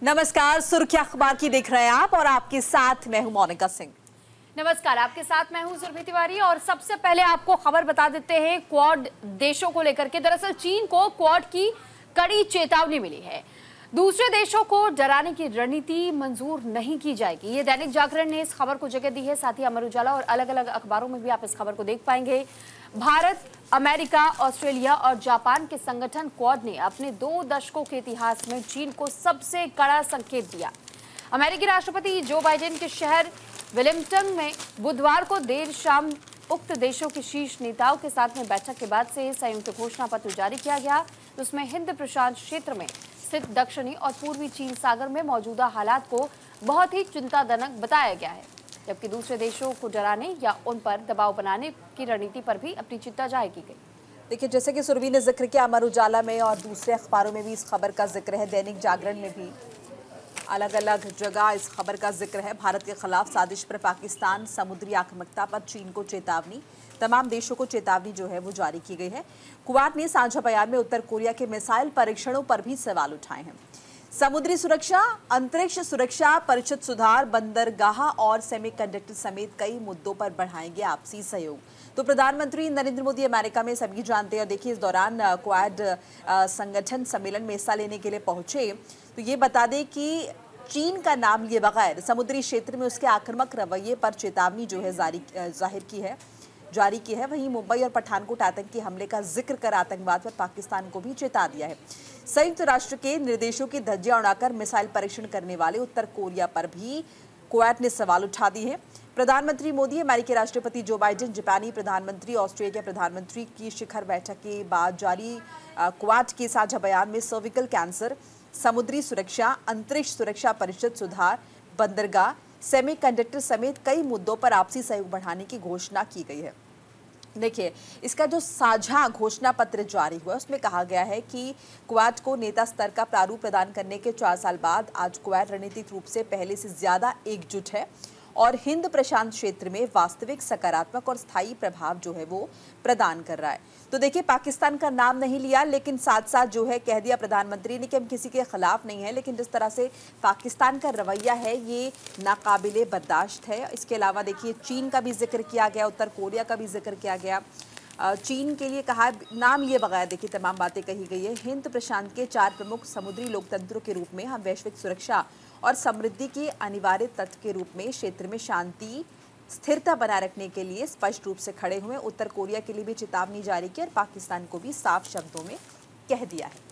नमस्कार, सुर्खियां अखबार की देख रहे हैं आप और आपके साथ मैं हूं मोनिका सिंह। नमस्कार, आपके साथ मैं हूं सुरभि तिवारी और सबसे पहले आपको खबर बता देते हैं क्वाड देशों को लेकर के। दरअसल चीन को क्वाड की कड़ी चेतावनी मिली है। दूसरे देशों को डराने की रणनीति मंजूर नहीं की जाएगी। ये दैनिक जागरण ने इस खबर को जगह दी है। साथ ही अमर उजाला और अलग अलग अखबारों में भी आप इस खबर को देख पाएंगे। भारत, अमेरिका, ऑस्ट्रेलिया और जापान के संगठन क्वाड ने अपने 2 दशकों के इतिहास में चीन को सबसे कड़ा संकेत दिया। अमेरिकी राष्ट्रपति जो बाइडेन के शहर वेलिंगटन में बुधवार को देर शाम उक्त देशों के शीर्ष नेताओं के साथ में बैठक के बाद से संयुक्त घोषणा पत्र जारी किया गया। उसमें हिंद प्रशांत क्षेत्र में स्थित दक्षिणी और पूर्वी चीन सागर में मौजूदा हालात को बहुत ही चिंताजनक बताया गया है, जबकि दूसरे देशों को डराने या उन पर दबाव बनाने की रणनीति पर भी अपनी चिंता जाहिर की गई। देखिए, जैसे कि सुरभि ने जिक्र किया, अमर उजाला में और दूसरे अखबारों में भी इस खबर का जिक्र है। दैनिक जागरण में भी अलग अलग जगह इस खबर का जिक्र है। भारत के खिलाफ साजिश पर पाकिस्तान, समुद्री आक्रामकता पर चीन को चेतावनी। तमाम देशों को चेतावनी जो है वो जारी की गई है। क्वाड ने साझा बयान में उत्तर कोरिया के मिसाइल परीक्षणों पर भी सवाल उठाए हैं। समुद्री सुरक्षा, अंतरिक्ष सुरक्षा परिषद सुधार, बंदरगाह और सेमीकंडक्टर समेत कई मुद्दों पर बढ़ाएंगे आपसी सहयोग। तो प्रधानमंत्री नरेंद्र मोदी अमेरिका में सभी जानते हैं। और देखिए, इस दौरान क्वाड संगठन सम्मेलन में हिस्सा लेने के लिए पहुंचे। तो ये बता दें कि चीन का नाम लिए बगैर समुद्री क्षेत्र में उसके आक्रामक रवैये पर चेतावनी जो है जारी की है। वहीं मुंबई और पठानकोट आतंकी हमले का जिक्र कर आतंकवाद पर पाकिस्तान को भी चेता दिया है। संयुक्त राष्ट्र के निर्देशों की धज्जियां उड़ाकर मिसाइल परीक्षण करने वाले उत्तर कोरिया पर भी क्वाड ने सवाल उठा दिए हैं। प्रधानमंत्री मोदी, अमेरिकी राष्ट्रपति जो बाइडेन, जापानी प्रधानमंत्री, ऑस्ट्रेलिया प्रधानमंत्री की शिखर बैठक के बाद जारी क्वाड के साझा बयान में सर्विकल कैंसर, समुद्री सुरक्षा, अंतरिक्ष सुरक्षा परिषद सुधार, बंदरगाह, सेमीकंडक्टर समेत कई मुद्दों पर आपसी सहयोग बढ़ाने की घोषणा की गई है। देखिए, इसका जो साझा घोषणा पत्र जारी हुआ उसमें कहा गया है कि क्वाड को नेता स्तर का प्रारूप प्रदान करने के 4 साल बाद आज क्वाड रणनीतिक रूप से पहले से ज्यादा एकजुट है और हिंद प्रशांत क्षेत्र में वास्तविक, सकारात्मक और स्थायी प्रभाव जो है वो प्रदान कर रहा है। तो देखिए, पाकिस्तान का नाम नहीं लिया, लेकिन साथ साथ जो है कह दिया प्रधानमंत्री ने कि हम किसी के खिलाफ नहीं है, लेकिन जिस तरह से पाकिस्तान का रवैया है ये नाकाबिले बर्दाश्त है। इसके अलावा देखिए, चीन का भी जिक्र किया गया, उत्तर कोरिया का भी जिक्र किया गया। चीन के लिए कहा, नाम लिए बगैर देखिए तमाम बातें कही गई है। हिंद प्रशांत के 4 प्रमुख समुद्री लोकतंत्रों के रूप में हम वैश्विक सुरक्षा और समृद्धि के अनिवार्य तत्व के रूप में क्षेत्र में शांति, स्थिरता बनाए रखने के लिए स्पष्ट रूप से खड़े हुए। उत्तर कोरिया के लिए भी चेतावनी जारी की और पाकिस्तान को भी साफ शब्दों में कह दिया है।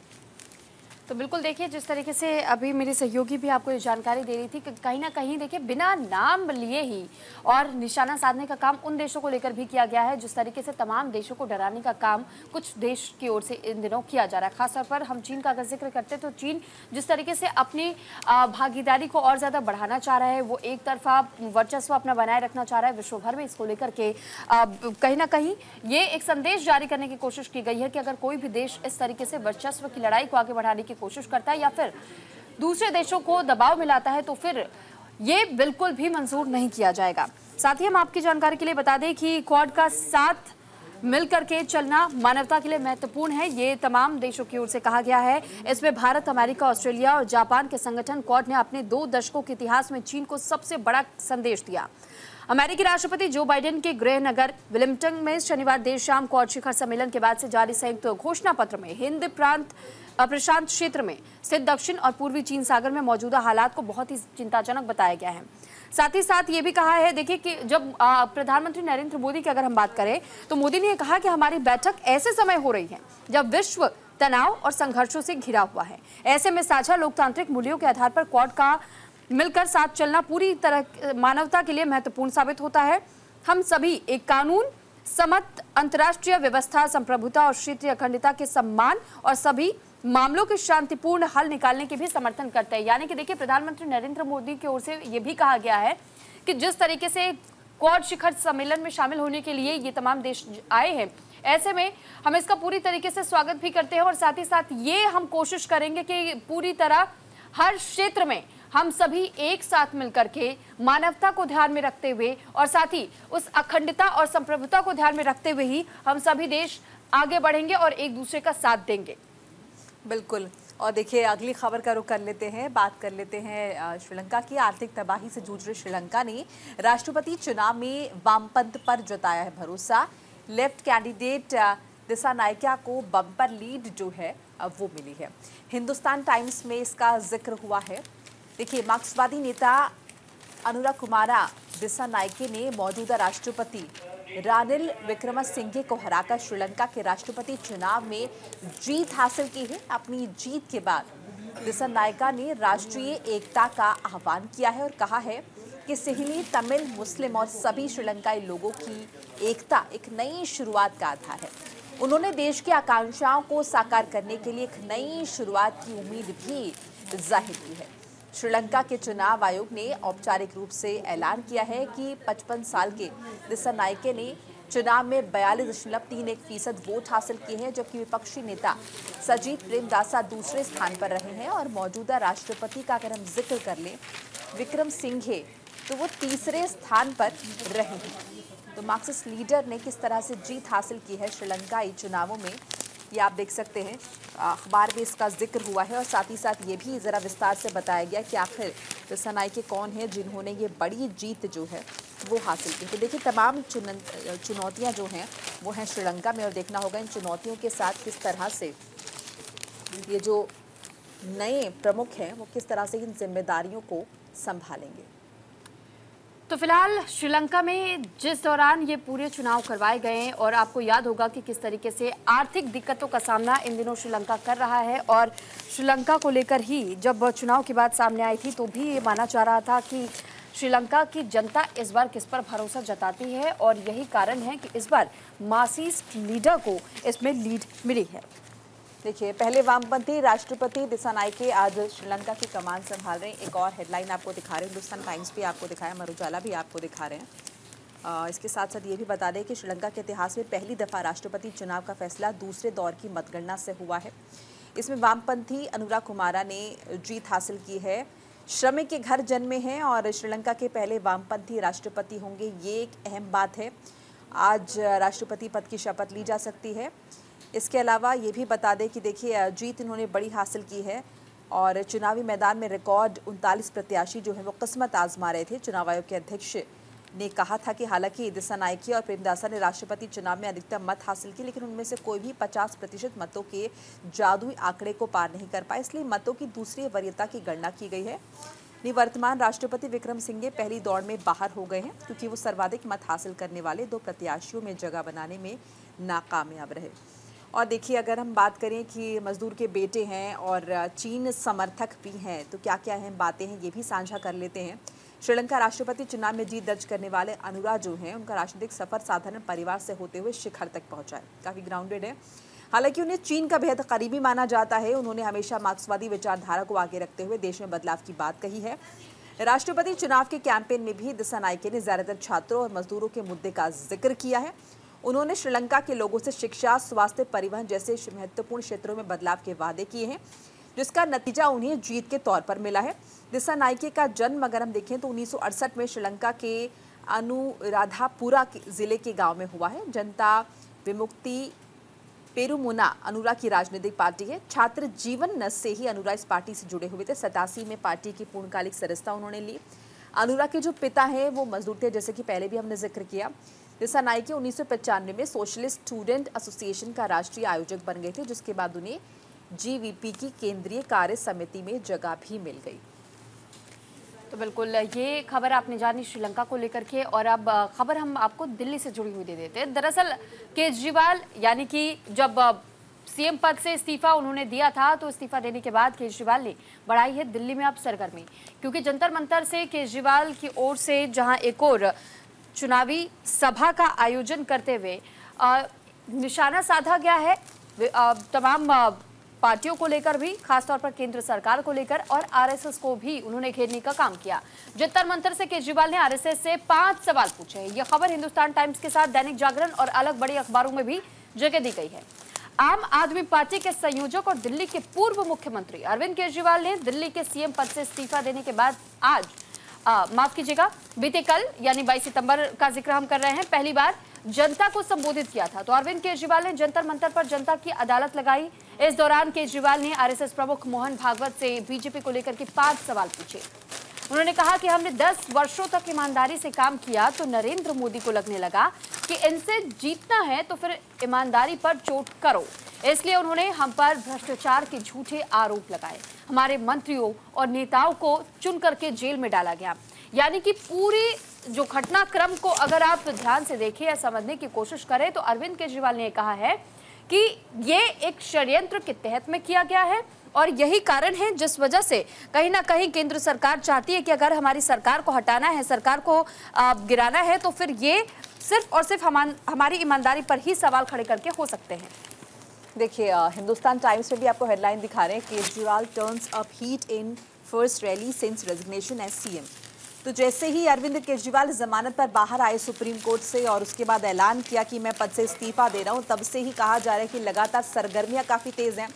तो बिल्कुल देखिए, जिस तरीके से अभी मेरी सहयोगी भी आपको ये जानकारी दे रही थी कि कहीं ना कहीं देखिए बिना नाम लिए ही और निशाना साधने का काम उन देशों को लेकर भी किया गया है जिस तरीके से तमाम देशों को डराने का काम कुछ देश की ओर से इन दिनों किया जा रहा है। खासतौर पर हम चीन का अगर जिक्र करते हैं तो चीन जिस तरीके से अपनी भागीदारी को और ज़्यादा बढ़ाना चाह रहा है, वो एक तरफा वर्चस्व अपना बनाए रखना चाह रहा है विश्व भर में। इसको लेकर के कहीं ना कहीं ये एक संदेश जारी करने की कोशिश की गई है कि अगर कोई भी देश इस तरीके से वर्चस्व की लड़ाई को आगे बढ़ाने की कोशिश करता है या फिर दूसरे देशों को दबाव मिलाता है तो फिर ये बिल्कुल भी मंजूर नहीं किया जाएगा। साथ ही हम आपकी जानकारी के लिए बता दें कि क्वाड का साथ मिलकर के चलना मानवता के लिए महत्वपूर्ण है, ये तमाम देशों की ओर से कहा गया है। इसमें भारत, अमेरिका, ऑस्ट्रेलिया और जापान के संगठन क्वाड ने अपने 2 दशकों के इतिहास में चीन को सबसे बड़ा संदेश दिया। अमेरिकी राष्ट्रपति जो बाइडेन के गृह नगर वेलिंगटन में शनिवार देर शाम क्वाड शिखर सम्मेलन के बाद से जारी संयुक्त घोषणा पत्र में हिंद प्रशांत क्षेत्र में स्थित दक्षिण और पूर्वी चीन सागर में मौजूदा हालात को बहुत ही चिंताजनक बताया गया है। साथ ही साथ ये भी कहा है, देखिए कि जब प्रधानमंत्री नरेंद्र मोदी की अगर हम बात करें तो मोदी ने कहा कि हमारी बैठक ऐसे समय हो रही है जब विश्व तनाव और संघर्षों से घिरा हुआ है। ऐसे में साझा लोकतांत्रिक मूल्यों के आधार पर क्वाड का मिलकर साथ चलना पूरी तरह मानवता के लिए महत्वपूर्ण साबित होता है। हम सभी एक कानून, समत, अंतर्राष्ट्रीय व्यवस्था, संप्रभुता और क्षेत्रीय अखंडता के सम्मान और सभी मामलों के शांतिपूर्ण हल निकालने के भी समर्थन करते हैं। यानी कि देखिए, प्रधानमंत्री नरेंद्र मोदी की ओर से ये भी कहा गया है कि जिस तरीके से क्वाड शिखर सम्मेलन में शामिल होने के लिए ये तमाम देश आए हैं, ऐसे में हम इसका पूरी तरीके से स्वागत भी करते हैं और साथ ही साथ ये हम कोशिश करेंगे कि पूरी तरह हर क्षेत्र में हम सभी एक साथ मिलकर के मानवता को ध्यान में रखते हुए और साथ ही उस अखंडता और संप्रभुता को ध्यान में रखते हुए ही हम सभी देश आगे बढ़ेंगे और एक दूसरे का साथ देंगे। बिल्कुल। और देखिए अगली खबर का रुख कर लेते हैं, बात कर लेते हैं श्रीलंका की। आर्थिक तबाही से जूझ रहे श्रीलंका ने राष्ट्रपति चुनाव में वामपंथ पर जताया है भरोसा। लेफ्ट कैंडिडेट दिसानायका को बम्पर लीड जो है अब वो मिली है। हिंदुस्तान टाइम्स में इसका जिक्र हुआ है। देखिए मार्क्सवादी नेता अनुराकुमारा दिसानायके ने मौजूदा राष्ट्रपति रानिल विक्रमसिंघे को हराकर श्रीलंका के राष्ट्रपति चुनाव में जीत हासिल की है। अपनी जीत के बाद दिसानायका ने राष्ट्रीय एकता का आह्वान किया है और कहा है कि सिंहली, तमिल, मुस्लिम और सभी श्रीलंकाई लोगों की एकता एक नई शुरुआत का आधार है। उन्होंने देश की आकांक्षाओं को साकार करने के लिए एक नई शुरुआत की उम्मीद भी जाहिर की है। श्रीलंका के चुनाव आयोग ने औपचारिक रूप से ऐलान किया है कि 55 साल के दिसानायके ने चुनाव में 42.31% वोट हासिल किए हैं, जबकि विपक्षी नेता सजीत प्रेमदासा दूसरे स्थान पर रहे हैं। और मौजूदा राष्ट्रपति का अगर हम जिक्र कर लें विक्रमसिंघे, तो वो तीसरे स्थान पर रहे हैं। तो मार्क्सिस्ट लीडर ने किस तरह से जीत हासिल की है श्रीलंकाई चुनावों में, ये आप देख सकते हैं। अखबार में इसका जिक्र हुआ है और साथ ही साथ ये भी ज़रा विस्तार से बताया गया कि आखिर दिसानायके कौन है जिन्होंने ये बड़ी जीत जो है वो हासिल की। तो देखिए तमाम चुनौतियां जो हैं वो हैं श्रीलंका में, और देखना होगा इन चुनौतियों के साथ किस तरह से ये जो नए प्रमुख हैं वो किस तरह से इन जिम्मेदारियों को संभालेंगे। तो फिलहाल श्रीलंका में जिस दौरान ये पूरे चुनाव करवाए गए हैं और आपको याद होगा कि किस तरीके से आर्थिक दिक्कतों का सामना इन दिनों श्रीलंका कर रहा है, और श्रीलंका को लेकर ही जब चुनाव की बात सामने आई थी तो भी ये माना जा रहा था कि श्रीलंका की जनता इस बार किस पर भरोसा जताती है, और यही कारण है कि इस बार मार्क्सिस्ट लीडर को इसमें लीड मिली है। देखिए पहले वामपंथी राष्ट्रपति दिसानायके आज श्रीलंका की कमान संभाल रहे हैं। एक और हेडलाइन आपको दिखा रहे हैं, हिंदुस्तान टाइम्स भी आपको दिखाया, अमर उजाला भी आपको दिखा रहे हैं। इसके साथ साथ ये भी बता दें कि श्रीलंका के इतिहास में पहली दफ़ा राष्ट्रपति चुनाव का फैसला दूसरे दौर की मतगणना से हुआ है। इसमें वामपंथी अनुराकुमारा ने जीत हासिल की है। श्रमिक के घर जन्मे हैं और श्रीलंका के पहले वामपंथी राष्ट्रपति होंगे, ये एक अहम बात है। आज राष्ट्रपति पद की शपथ ली जा सकती है। इसके अलावा ये भी बता दें कि देखिए जीत इन्होंने बड़ी हासिल की है और चुनावी मैदान में रिकॉर्ड 39 प्रत्याशी जो हैं वो किस्मत आजमा रहे थे। चुनाव आयोग के अध्यक्ष ने कहा था कि हालांकि दिसानायके और प्रेमदासा ने राष्ट्रपति चुनाव में अधिकतम मत हासिल की, लेकिन उनमें से कोई भी 50% मतों के जादुई आंकड़े को पार नहीं कर पाए, इसलिए मतों की दूसरी वरीयता की गणना की गई है। निवर्तमान राष्ट्रपति विक्रमसिंघे पहली दौड़ में बाहर हो गए हैं क्योंकि वो सर्वाधिक मत हासिल करने वाले 2 प्रत्याशियों में जगह बनाने में नाकामयाब रहे। और देखिए अगर हम बात करें कि मजदूर के बेटे हैं और चीन समर्थक भी हैं, तो क्या क्या अहम बातें हैं ये भी साझा कर लेते हैं। श्रीलंका राष्ट्रपति चुनाव में जीत दर्ज करने वाले अनुरा जो हैं उनका राजनीतिक सफर साधारण परिवार से होते हुए शिखर तक पहुंचा है, काफ़ी ग्राउंडेड है। हालांकि उन्हें चीन का बेहद करीबी माना जाता है। उन्होंने हमेशा मार्क्सवादी विचारधारा को आगे रखते हुए देश में बदलाव की बात कही है। राष्ट्रपति चुनाव के कैंपेन में भी दिसानायके ने ज़्यादातर छात्रों और मजदूरों के मुद्दे का जिक्र किया है। उन्होंने श्रीलंका के लोगों से शिक्षा, स्वास्थ्य, परिवहन जैसे महत्वपूर्ण क्षेत्रों में बदलाव के वादे किए हैं, जिसका नतीजा उन्हें जीत के तौर पर मिला है। दिसानायके का जन्म अगर हम देखें तो 1968 में श्रीलंका के अनुराधापुरा जिले के गांव में हुआ है। जनता विमुक्ति पेरुमुना अनुरा की राजनीतिक पार्टी है। छात्र जीवन से ही अनुरा इस पार्टी से जुड़े हुए थे। 87 में पार्टी की पूर्णकालिक सदस्यता उन्होंने ली। अनुरा के जो पिता हैं वो मजदूर थे, जैसे कि पहले भी हमने जिक्र किया। दिसानायके 1995 में सोशलिस्ट स्टूडेंट एसोसिएशन का राष्ट्रीय आयोजक बन गए थे, जिसके बाद उन्हें जीवीपी की केंद्रीय कार्य समिति में जगह भी मिल गई। तो बिल्कुल ये खबर आपने जानी श्रीलंका को लेकर के, और अब खबर हम आपको दिल्ली से जुड़ी हुई दे देते हैं। दरअसल केजरीवाल यानी कि जब सीएम पद से इस्तीफा उन्होंने दिया था, तो इस्तीफा देने के बाद केजरीवाल ने बढ़ाई है दिल्ली में अब सरगर्मी, क्योंकि जंतर मंतर से केजरीवाल की ओर से जहां एक और चुनावी सभा का आयोजन करते हुए निशाना साधा गया है तमाम पार्टियों को लेकर भी, खासतौर पर केंद्र सरकार को लेकर, और आरएसएस को भी उन्होंने घेरने का काम किया। जंतर मंतर से केजरीवाल ने आरएसएस से 5 सवाल पूछे हैं। यह खबर हिंदुस्तान टाइम्स के साथ दैनिक जागरण और अलग बड़ी अखबारों में भी जगह दी गई है। आम आदमी पार्टी के संयोजक और दिल्ली के पूर्व मुख्यमंत्री अरविंद केजरीवाल ने दिल्ली के सीएम पद से इस्तीफा देने के बाद आज माफ कीजिएगा बीते कल यानी 22 सितंबर का जिक्र हम कर रहे हैं, पहली बार जनता को संबोधित किया था। तो अरविंद केजरीवाल ने जंतर मंतर पर जनता की अदालत लगाई। इस दौरान केजरीवाल ने आरएसएस प्रमुख मोहन भागवत से बीजेपी को लेकर के 5 सवाल पूछे। उन्होंने कहा कि हमने 10 वर्षों तक ईमानदारी से काम किया तो नरेंद्र मोदी को लगने लगा कि इनसे जीतना है तो फिर ईमानदारी पर चोट करो, इसलिए उन्होंने हम पर भ्रष्टाचार के झूठे आरोप लगाए। हमारे मंत्रियों और नेताओं को चुन करके जेल में डाला गया। यानी कि पूरी जो घटनाक्रम को अगर आप ध्यान से देखें या समझने की कोशिश करें तो अरविंद केजरीवाल ने कहा है कि ये एक षड्यंत्र के तहत में किया गया है और यही कारण है जिस वजह से कहीं ना कहीं केंद्र सरकार चाहती है कि अगर हमारी सरकार को हटाना है, सरकार को गिराना है, तो फिर ये सिर्फ और सिर्फ हमारी ईमानदारी पर ही सवाल खड़े करके हो सकते हैं। देखिए, हिंदुस्तान टाइम्स में भी आपको हेडलाइन दिखा रहे हैं, Kejriwal turns up heat in first rally since resignation as CM. तो जैसे ही अरविंद केजरीवाल जमानत पर बाहर आए सुप्रीम कोर्ट से और उसके बाद ऐलान किया कि मैं पद से इस्तीफा दे रहा हूं, तब से ही कहा जा रहा है कि लगातार सरगर्मियां काफ़ी तेज़ हैं,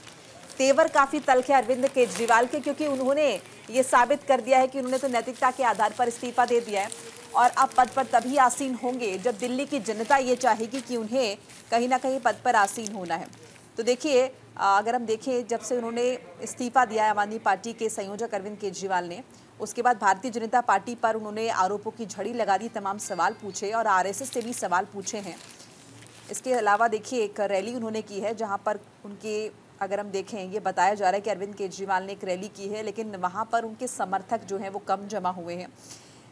तेवर काफ़ी तल्ख है अरविंद केजरीवाल के, क्योंकि उन्होंने ये साबित कर दिया है कि उन्होंने तो नैतिकता के आधार पर इस्तीफा दे दिया है और अब पद पर तभी आसीन होंगे जब दिल्ली की जनता ये चाहेगी कि उन्हें कहीं ना कहीं पद पर आसीन होना है। तो देखिए, अगर हम देखें, जब से उन्होंने इस्तीफा दिया है आम आदमी पार्टी के संयोजक अरविंद केजरीवाल ने, उसके बाद भारतीय जनता पार्टी पर उन्होंने आरोपों की झड़ी लगा दी, तमाम सवाल पूछे और आरएसएस से भी सवाल पूछे हैं। इसके अलावा देखिए, एक रैली उन्होंने की है जहां पर उनके, अगर हम देखें, ये बताया जा रहा है कि अरविंद केजरीवाल ने एक रैली की है, लेकिन वहां पर उनके समर्थक जो हैं वो कम जमा हुए हैं।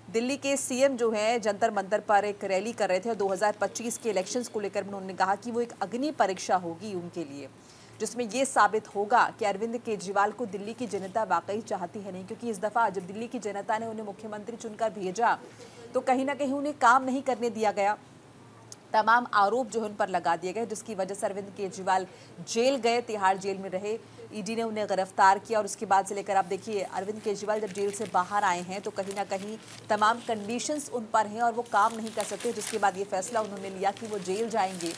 दिल्ली के सीएम जो हैं जंतर मंतर पर एक रैली कर रहे थे और 2025 के इलेक्शंस को लेकर उन्होंने कहा कि वो एक अग्नि परीक्षा होगी उनके लिए, जिसमें ये साबित होगा कि अरविंद केजरीवाल को दिल्ली की जनता वाकई चाहती है नहीं, क्योंकि इस दफ़ा जब दिल्ली की जनता ने उन्हें मुख्यमंत्री चुनकर भेजा तो कहीं ना कहीं उन्हें काम नहीं करने दिया गया, तमाम आरोप जो है उन पर लगा दिए गए, जिसकी वजह से अरविंद केजरीवाल जेल गए, तिहाड़ जेल में रहे, ईडी ने उन्हें गिरफ्तार किया और उसके बाद से लेकर आप देखिए अरविंद केजरीवाल जब जेल से बाहर आए हैं तो कहीं ना कहीं तमाम कंडीशंस उन पर हैं और वो काम नहीं कर सकते, जिसके बाद ये फैसला उन्होंने लिया कि वो जेल जाएंगे।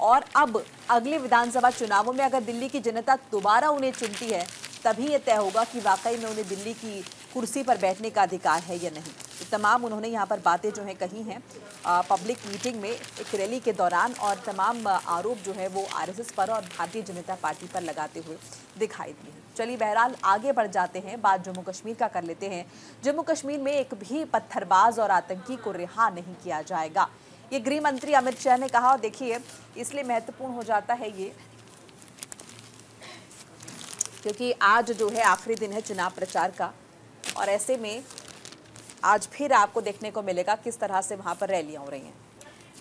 और अब अगले विधानसभा चुनावों में अगर दिल्ली की जनता दोबारा उन्हें चुनती है तभी ये तय होगा कि वाकई में उन्हें दिल्ली की कुर्सी पर बैठने का अधिकार है या नहीं। तो तमाम उन्होंने यहाँ पर बातें जो हैं कही हैं पब्लिक मीटिंग में, एक रैली के दौरान, और तमाम आरोप जो है वो आरएसएस पर और भारतीय जनता पार्टी पर लगाते हुए दिखाई दिए। चलिए बहरहाल आगे बढ़ जाते हैं, बात जम्मू कश्मीर का कर लेते हैं। जम्मू कश्मीर में एक भी पत्थरबाज और आतंकी को रिहा नहीं किया जाएगा, ये गृह मंत्री अमित शाह ने कहा। और देखिए, इसलिए महत्वपूर्ण हो जाता है ये क्योंकि आज जो है आखिरी दिन है चुनाव प्रचार का और ऐसे में आज फिर आपको देखने को मिलेगा किस तरह से वहां पर रैलियां हो रही हैं।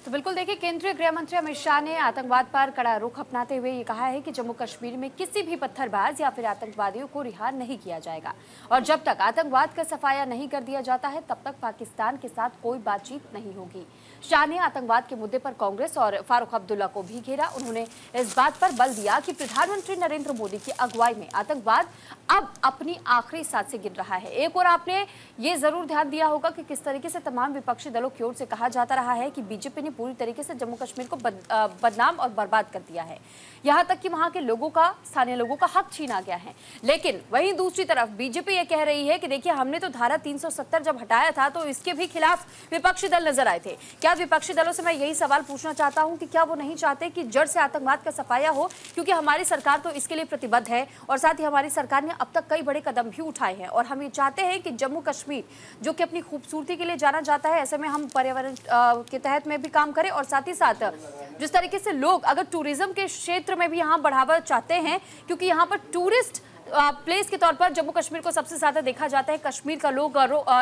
तो बिल्कुल देखिए, केंद्रीय गृह मंत्री अमित शाह ने आतंकवाद पर कड़ा रुख अपनाते हुए ये कहा है कि जम्मू कश्मीर में किसी भी पत्थरबाज या फिर आतंकवादियों को रिहा नहीं किया जाएगा और जब तक आतंकवाद का सफाया नहीं कर दिया जाता है तब तक पाकिस्तान के साथ कोई बातचीत नहीं होगी। शाह ने आतंकवाद के मुद्दे पर कांग्रेस और फारूक अब्दुल्ला को भी घेरा। उन्होंने इस बात पर बल दिया कि प्रधानमंत्री नरेंद्र मोदी की अगुवाई में आतंकवाद अब अपनी आखिरी सांसें गिन रहा है। एक और आपने ये जरूर ध्यान दिया होगा कि किस तरीके से तमाम विपक्षी दलों की ओर से कहा जाता रहा है कि बीजेपी ने पूरी तरीके से जम्मू कश्मीर को बदनाम और बर्बाद कर दिया है, यहाँ तक कि वहां के लोगों का, स्थानीय लोगों का हक छीना गया है। लेकिन वहीं दूसरी तरफ बीजेपी ये कह रही है कि देखिए, हमने तो धारा 370 जब हटाया था तो इसके भी खिलाफ विपक्षी दल नजर आए थे। क्या विपक्षी दलों से मैं यही सवाल पूछना चाहता हूं कि क्या वो नहीं चाहते कि जड़ से आतंकवाद का सफाया हो, क्योंकि हमारी सरकार तो इसके लिए प्रतिबद्ध है और साथ ही हमारी सरकार ने अब तक कई बड़े कदम भी उठाए हैं और हम ये चाहते हैं कि जम्मू कश्मीर जो कि अपनी खूबसूरती के लिए जाना जाता है, ऐसे में हम पर्यावरण के तहत में भी काम करें और साथ ही साथ जिस तरीके से लोग अगर टूरिज्म के क्षेत्र में भी यहाँ बढ़ावा चाहते हैं, क्योंकि यहाँ पर टूरिस्ट प्लेस के तौर पर जम्मू कश्मीर को सबसे ज्यादा देखा जाता है। कश्मीर का लोग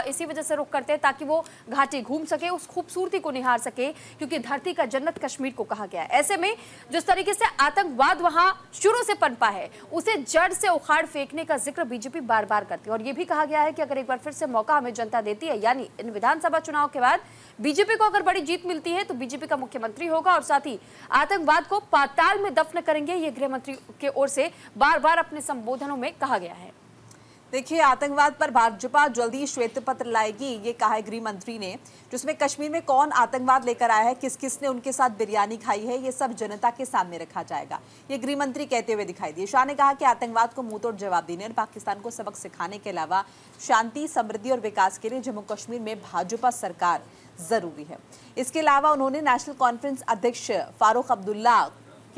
इसी वजह से रुख करते हैं ताकि वो घाटी घूम सके, उस खूबसूरती को निहार सके, क्योंकि धरती का जन्नत कश्मीर को कहा गया है। ऐसे में जिस तरीके से आतंकवाद वहां शुरू से पनपा है उसे जड़ से उखाड़ फेंकने का जिक्र बीजेपी बार बार करती है और ये भी कहा गया है कि अगर एक बार फिर से मौका हमें जनता देती है, यानी इन विधानसभा चुनाव के बाद बीजेपी को अगर बड़ी जीत मिलती है तो बीजेपी का मुख्यमंत्री होगा और साथ ही आतंकवाद को पाताल में दफन करेंगे, ये गृह मंत्री की ओर से बार बार अपने संबोधनों में कहा गया है। देखिए, आतंकवाद पर भाजपा जल्दी श्वेत पत्र लाएगी, ये कहा है गृह मंत्री ने, जिसमें कश्मीर में कौन आतंकवाद लेकर आया है, किस किस ने उनके साथ बिरयानी खाई है, ये सब जनता के सामने रखा जाएगा, ये गृह मंत्री कहते हुए दिखाई दिए। शाह ने कहा कि आतंकवाद को मुंहतोड़ जवाब देने और पाकिस्तान को सबक सिखाने के अलावा शांति, समृद्धि और विकास के लिए जम्मू कश्मीर में भाजपा सरकार जरूरी है। इसके अलावा उन्होंने नेशनल कॉन्फ्रेंस अध्यक्ष फारूक अब्दुल्ला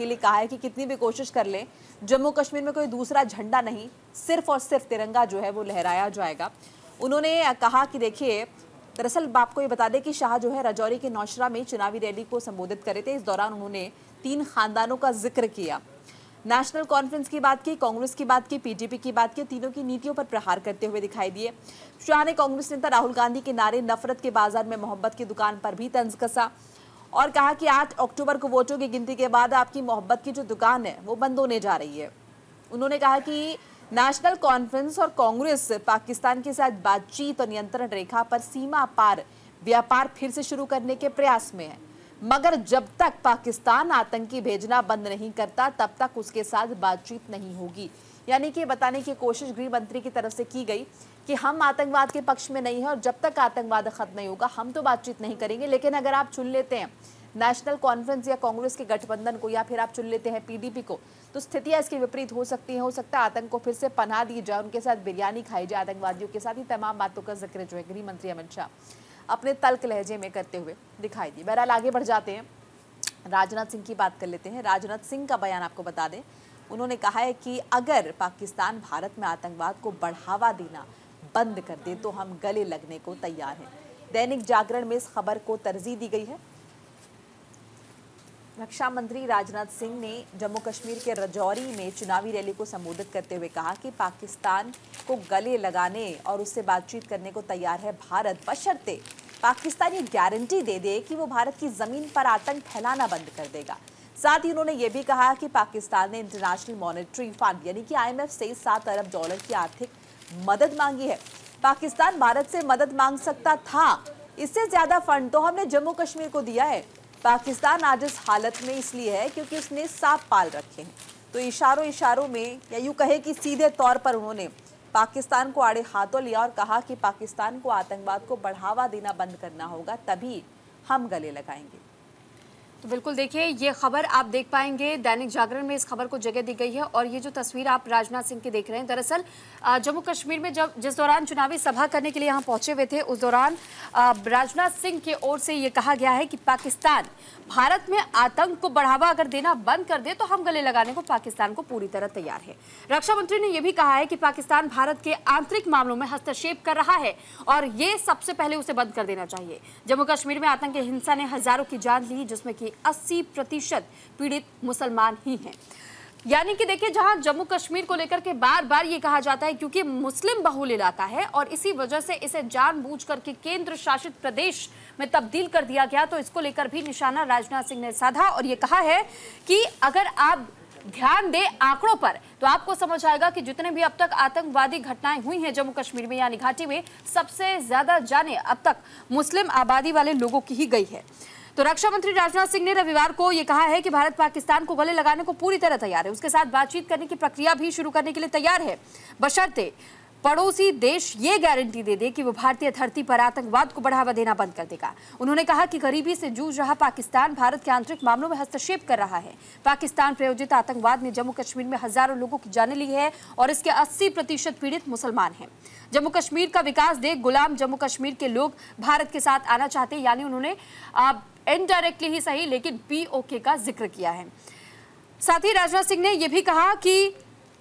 के लिए कहा है कि कितनी भी कोशिश कर लें, जम्मू कश्मीर में कोई दूसरा झंडा नहीं, सिर्फ और सिर्फ तिरंगा जो है वो लहराया जाएगा। उन्होंने कहा कि देखिए, दरअसल आपको ये बता दें कि शाह जो है राजौरी के नौशरा में चुनावी रैली को संबोधित करे थे। इस दौरान उन्होंने 3 खानदानों का जिक्र किया, नेशनल कॉन्फ्रेंस की बात की, कांग्रेस की बात की, पीडीपी की बात की, तीनों की नीतियों पर प्रहार करते हुए दिखाई दिए। शाह ने कांग्रेस नेता राहुल गांधी के नारे नफरत के बाजार में मोहब्बत की दुकान पर भी तंज कसा और कहा कि 8 अक्टूबर को वोटों की गिनती के बाद आपकी मोहब्बत की जो दुकान है वो बंद होने जा रही है। उन्होंने कहा कि नेशनल कॉन्फ्रेंस और कांग्रेस पाकिस्तान के साथ बातचीत और नियंत्रण रेखा पर सीमा पार व्यापार फिर से शुरू करने के प्रयास में है, मगर जब तक पाकिस्तान आतंकी भेजना बंद नहीं करता तब तक उसके साथ बातचीत नहीं होगी। यानी कि बताने की कोशिश गृह मंत्री की तरफ से की गई कि हम आतंकवाद के पक्ष में नहीं है और जब तक आतंकवाद खत्म नहीं होगा हम तो बातचीत नहीं करेंगे। लेकिन अगर आप चुन लेते हैं नेशनल कॉन्फ्रेंस या कांग्रेस के गठबंधन को, या फिर आप चुन लेते हैं पीडीपी को, तो स्थितियां इसकी विपरीत हो सकती हैं। हो सकता है आतंक को फिर से पनाह दी जाए, उनके साथ बिरयानी खाई जाए आतंकवादियों के साथ। ही तमाम बातों का जिक्र जो है गृह मंत्री अमित शाह अपने तल्ख लहजे में करते हुए दिखाई दी। बहरहाल आगे बढ़ जाते हैं, राजनाथ सिंह की बात कर लेते हैं। राजनाथ सिंह का बयान आपको बता दें, उन्होंने कहा है कि अगर पाकिस्तान भारत में आतंकवाद को बढ़ावा देना बंद कर दे तो हम गले लगने को तैयार हैं। दैनिक जागरण में इस खबर को तरजीह दी गई है। रक्षा मंत्री राजनाथ सिंह ने जम्मू कश्मीर के राजौरी में चुनावी रैली को संबोधित करते हुए कहा कि पाकिस्तान को गले लगाने और उससे बातचीत करने को तैयार है भारत, बशर्ते पाकिस्तान ये गारंटी दे दे कि वो भारत की जमीन पर आतंक फैलाना बंद कर देगा। साथ ही उन्होंने ये भी कहा कि पाकिस्तान ने इंटरनेशनल मॉनेटरी फंड यानी कि IMF से 7 अरब डॉलर की आर्थिक मदद मांगी है। पाकिस्तान भारत से मदद मांग सकता था, इससे ज्यादा फंड तो हमने जम्मू कश्मीर को दिया है। पाकिस्तान आज इस हालत में इसलिए है क्योंकि उसने सांप पाल रखे हैं। तो इशारों में, या यूं कहे कि सीधे तौर पर उन्होंने पाकिस्तान को आड़े हाथों लिया और कहा कि पाकिस्तान को आतंकवाद को बढ़ावा देना बंद करना होगा, तभी हम गले लगाएंगे। तो बिल्कुल देखिए, ये खबर आप देख पाएंगे दैनिक जागरण में इस खबर को जगह दी गई है। और ये जो तस्वीर आप राजनाथ सिंह की देख रहे हैं, दरअसल जम्मू कश्मीर में जिस दौरान चुनावी सभा करने के लिए यहाँ पहुंचे हुए थे, उस दौरान राजनाथ सिंह की ओर से ये कहा गया है कि पाकिस्तान भारत में आतंक को बढ़ावा अगर देना बंद कर दे तो हम गले लगाने को पाकिस्तान को पूरी तरह तैयार है। रक्षा मंत्री ने यह भी कहा है कि पाकिस्तान भारत के आंतरिक मामलों में हस्तक्षेप कर रहा है और ये सबसे पहले उसे बंद कर देना चाहिए। जम्मू कश्मीर में आतंकी हिंसा ने हजारों की जान ली, जिसमें कि 80% पीड़ित मुसलमान ही हैं। यानी कि देखिए, जहां जम्मू कश्मीर को लेकर के बार बार ये कहा जाता है क्योंकि मुस्लिम बहुल इलाका है और इसी वजह से इसे जानबूझ करके केंद्र शासित प्रदेश में तब्दील कर दिया गया, तो इसको लेकर भी निशाना राजनाथ सिंह ने साधा और ये कहा है कि अगर आप ध्यान दें आंकड़ों पर तो आपको समझ आएगा कि जितने भी अब तक आतंकवादी घटनाएं हुई हैं जम्मू कश्मीर में यानी घाटी में, सबसे ज्यादा जाने अब तक मुस्लिम आबादी वाले लोगों की ही गई है। तो रक्षा मंत्री राजनाथ सिंह ने रविवार को यह कहा है कि भारत पाकिस्तान को गले लगाने को पूरी तरह तैयार है, उसके साथ बातचीत करने की प्रक्रिया भी शुरू करने के लिए तैयार है, बशर्ते पड़ोसी देश ये गारंटी दे दे कि वो भारतीय धरती पर आतंकवाद को बढ़ावा देना बंद कर देगा। उन्होंने कहा कि गरीबी से जूझ रहा पाकिस्तान भारत के आंतरिक मामलों में हस्तक्षेप कर रहा है। पाकिस्तान प्रायोजित आतंकवाद ने जम्मू कश्मीर में हजारों लोगों की जानें ली है और इसके 80% पीड़ित मुसलमान हैं। जम्मू कश्मीर का विकास देख गुलाम जम्मू कश्मीर के लोग भारत के साथ आना चाहते हैं, यानी उन्होंने इनडायरेक्टली ही सही लेकिन POK का जिक्र किया है। साथ ही राजनाथ सिंह ने यह भी कहा कि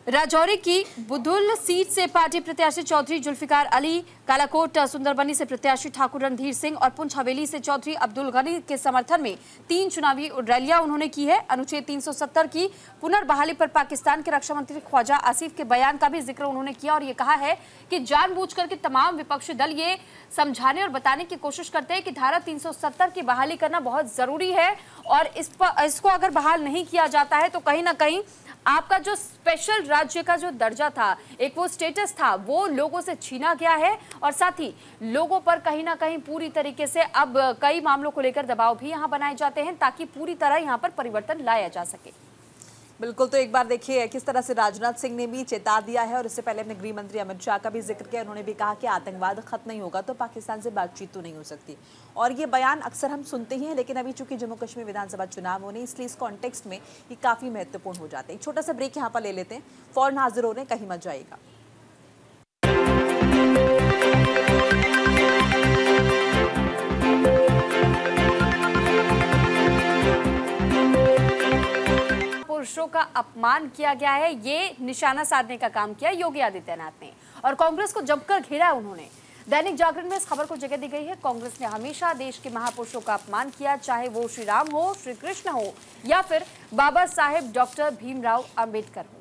राजौरी की बुधुल सीट से पार्टी प्रत्याशी चौधरी जुल्फिकार अली, कालाकोट सुंदरबनी से प्रत्याशी ठाकुर रणधीर सिंह और पुंछ हवेली से चौधरी अब्दुल गनी के समर्थन में 3 चुनावी रैलियां उन्होंने की है। अनुच्छेद 370 की पुनर्बहाली पर पाकिस्तान के रक्षा मंत्री ख्वाजा आसिफ के बयान का भी जिक्र उन्होंने किया और ये कहा है कि जानबूझकर के तमाम विपक्षी दल ये समझाने और बताने की कोशिश करते हैं कि धारा 370 की बहाली करना बहुत जरूरी है और इसको अगर बहाल नहीं किया जाता है तो कहीं ना कहीं आपका जो स्पेशल राज्य का जो दर्जा था, एक वो स्टेटस था, वो लोगों से छीना गया है और साथ ही लोगों पर कहीं ना कहीं पूरी तरीके से अब कई मामलों को लेकर दबाव भी यहाँ बनाए जाते हैं ताकि पूरी तरह यहाँ पर परिवर्तन लाया जा सके। बिल्कुल, तो एक बार देखिए किस तरह से राजनाथ सिंह ने भी चेता दिया है और इससे पहले अपने गृह मंत्री अमित शाह का भी जिक्र किया। उन्होंने भी कहा कि आतंकवाद खत्म नहीं होगा तो पाकिस्तान से बातचीत तो नहीं हो सकती और ये बयान अक्सर हम सुनते ही हैं, लेकिन अभी चूंकि जम्मू कश्मीर विधानसभा चुनाव होने इसलिए इस कॉन्टेक्स्ट में ये काफी महत्वपूर्ण हो जाते हैं। छोटा सा ब्रेक यहाँ पर ले लेते हैं, फौरन हाजिर हो रहे, कहीं मत जाइएगा। का अपमान किया गया है, ये निशाना साधने का काम किया योगी आदित्यनाथ ने और कांग्रेस को जमकर घेरा उन्होंने। दैनिक जागरण में इस खबर को जगह दी गई है। कांग्रेस ने हमेशा देश के महापुरुषों का अपमान किया, चाहे वो श्री राम हो, श्री कृष्ण हो या फिर बाबा साहेब डॉक्टर भीमराव अंबेडकर हो।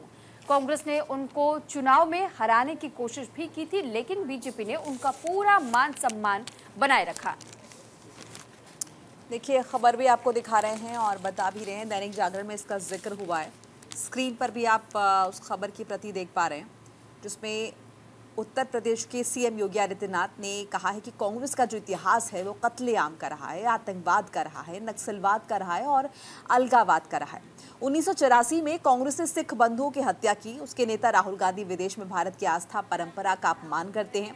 कांग्रेस ने उनको चुनाव में हराने की कोशिश भी की थी, लेकिन बीजेपी ने उनका पूरा मान सम्मान बनाए रखा। देखिए, खबर भी आपको दिखा रहे हैं और बता भी रहे हैं, दैनिक जागरण में इसका जिक्र हुआ है। स्क्रीन पर भी आप उस खबर की प्रति देख पा रहे हैं, जिसमें उत्तर प्रदेश के सीएम योगी आदित्यनाथ ने कहा है कि कांग्रेस का जो इतिहास है वो कत्लेआम का रहा है, आतंकवाद का रहा है, नक्सलवाद का रहा है और अलगावाद का रहा है। 1984 में कांग्रेस ने सिख बंधुओं की हत्या की। उसके नेता राहुल गांधी विदेश में भारत की आस्था परंपरा का अपमान करते हैं,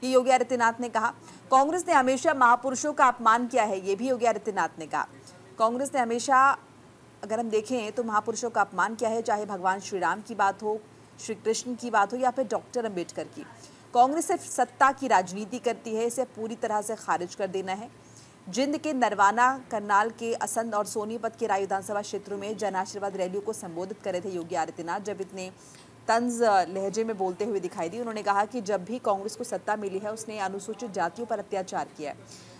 ये योगी आदित्यनाथ ने कहा। कांग्रेस ने हमेशा महापुरुषों का अपमान किया है, ये भी योगी आदित्यनाथ ने कहा। कांग्रेस ने हमेशा, अगर हम देखें तो महापुरुषों का अपमान किया है, चाहे भगवान श्री राम की बात हो, श्री कृष्ण की बात हो या फिर डॉक्टर अंबेडकर की। कांग्रेस सिर्फ सत्ता की राजनीति करती है, इसे पूरी तरह से खारिज कर देना है। जिंद के नरवाना, करनाल के असंध और सोनीपत के राय विधानसभा क्षेत्रों में जन आशीर्वाद रैलियों को संबोधित करे थे योगी आदित्यनाथ, जब इतने तंज लहजे में बोलते हुए दिखाई दी। उन्होंने कहा कि जब भी कांग्रेस को सत्ता मिली है उसने अनुसूचित जातियों पर अत्याचार किया है,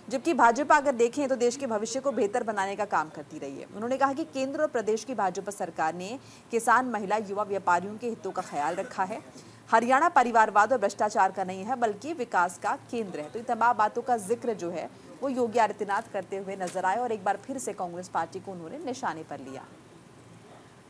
जबकि भाजपा अगर देखें तो देश के भविष्य को बेहतर बनाने का काम करती रही है। उन्होंने कहा कि केंद्र और प्रदेश की भाजपा सरकार ने किसान, महिला, युवा, व्यापारियों के हितों का ख्याल रखा है। हरियाणा परिवारवाद और भ्रष्टाचार का नहीं है बल्कि विकास का केंद्र है। तो इन तमाम बातों का जिक्र जो है वो योगी आदित्यनाथ करते हुए नजर आए और एक बार फिर से कांग्रेस पार्टी को उन्होंने निशाने पर लिया।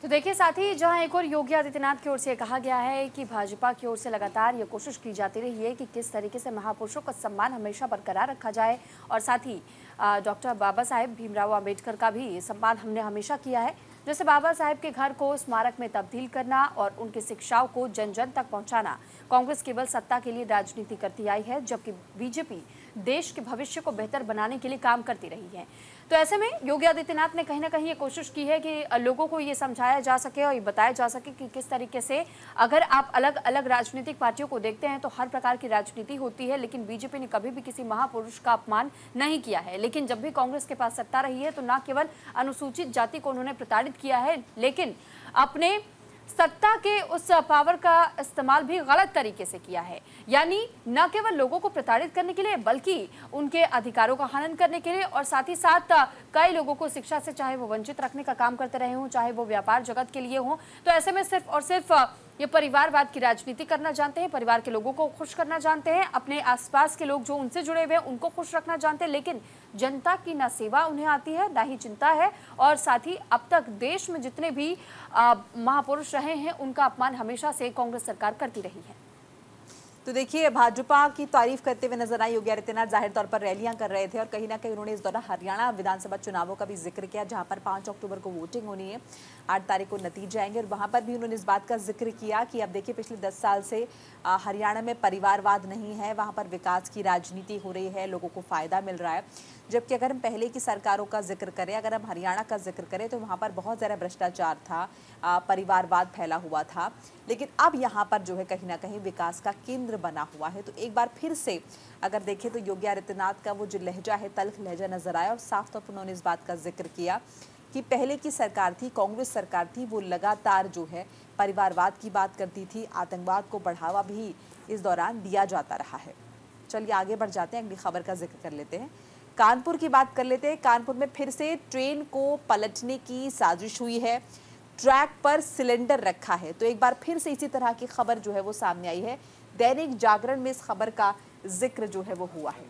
तो देखिए साथ ही जहां एक और योगी आदित्यनाथ की ओर से कहा गया है कि भाजपा की ओर से लगातार ये कोशिश की जाती रही है कि किस तरीके से महापुरुषों का सम्मान हमेशा बरकरार रखा जाए और साथ ही डॉक्टर बाबा साहेब भीमराव अंबेडकर का भी सम्मान हमने हमेशा किया है। जैसे बाबा साहेब के घर को स्मारक में तब्दील करना और उनकी शिक्षाओं को जन जन तक पहुंचाना। कांग्रेस केवल सत्ता के लिए राजनीति करती आई है, जबकि बीजेपी देश के भविष्य को बेहतर बनाने के लिए काम करती रही है। तो ऐसे में योगी आदित्यनाथ ने कहीं ना कहीं ये कोशिश की है कि लोगों को ये समझाया जा सके और ये बताया जा सके कि किस तरीके से अगर आप अलग अलग राजनीतिक पार्टियों को देखते हैं तो हर प्रकार की राजनीति होती है, लेकिन बीजेपी ने कभी भी किसी महापुरुष का अपमान नहीं किया है। लेकिन जब भी कांग्रेस के पास सत्ता रही है तो न केवल अनुसूचित जाति को उन्होंने प्रताड़ित किया है, लेकिन अपने सत्ता के उस पावर का इस्तेमाल भी गलत तरीके से किया है। यानी न केवल लोगों को प्रताड़ित करने के लिए बल्कि उनके अधिकारों का हनन करने के लिए और साथ ही साथ कई लोगों को शिक्षा से चाहे वो वंचित रखने का काम करते रहे हों, चाहे वो व्यापार जगत के लिए हों। तो ऐसे में सिर्फ और सिर्फ ये परिवारवाद की राजनीति करना जानते हैं, परिवार के लोगों को खुश करना जानते हैं, अपने आसपास के लोग जो उनसे जुड़े हुए हैं उनको खुश रखना जानते हैं, लेकिन जनता की ना सेवा उन्हें आती है ना ही चिंता है। और साथ ही अब तक देश में जितने भी महापुरुष रहे हैं उनका अपमान हमेशा से कांग्रेस सरकार करती रही है। तो देखिए, भाजपा की तारीफ करते हुए नजर आए योगी आदित्यनाथ, जाहिर तौर पर रैलियां कर रहे थे और कहीं ना कहीं उन्होंने इस दौरान हरियाणा विधानसभा चुनावों का भी जिक्र किया, जहां पर 5 अक्टूबर को वोटिंग होनी है, 8 तारीख को नतीजे आएंगे और वहां पर भी उन्होंने इस बात का जिक्र किया कि अब देखिए पिछले 10 साल से हरियाणा में परिवारवाद नहीं है, वहां पर विकास की राजनीति हो रही है, लोगों को फायदा मिल रहा है। जबकि अगर हम पहले की सरकारों का जिक्र करें, अगर हम हरियाणा का जिक्र करें तो वहाँ पर बहुत ज़्यादा भ्रष्टाचार था, परिवारवाद फैला हुआ था, लेकिन अब यहाँ पर जो है कहीं ना कहीं विकास का केंद्र बना हुआ है। तो एक बार फिर से अगर देखें तो योगी आदित्यनाथ का वो जो लहजा है, तल्ख लहजा नजर आया और साफ तौर पर उन्होंने इस बात का जिक्र किया कि पहले की सरकार थी, कांग्रेस सरकार थी, वो लगातार जो है परिवारवाद की बात करती थी, आतंकवाद को बढ़ावा भी इस दौरान दिया जाता रहा है। चलिए आगे बढ़ जाते हैं, अगली खबर का जिक्र कर लेते हैं। कानपुर की बात कर लेते हैं। कानपुर में फिर से ट्रेन को पलटने की साजिश हुई है, ट्रैक पर सिलेंडर रखा है। तो एक बार फिर से इसी तरह की खबर जो है वो सामने आई है। दैनिक जागरण में इस खबर का जिक्र जो है वो हुआ है।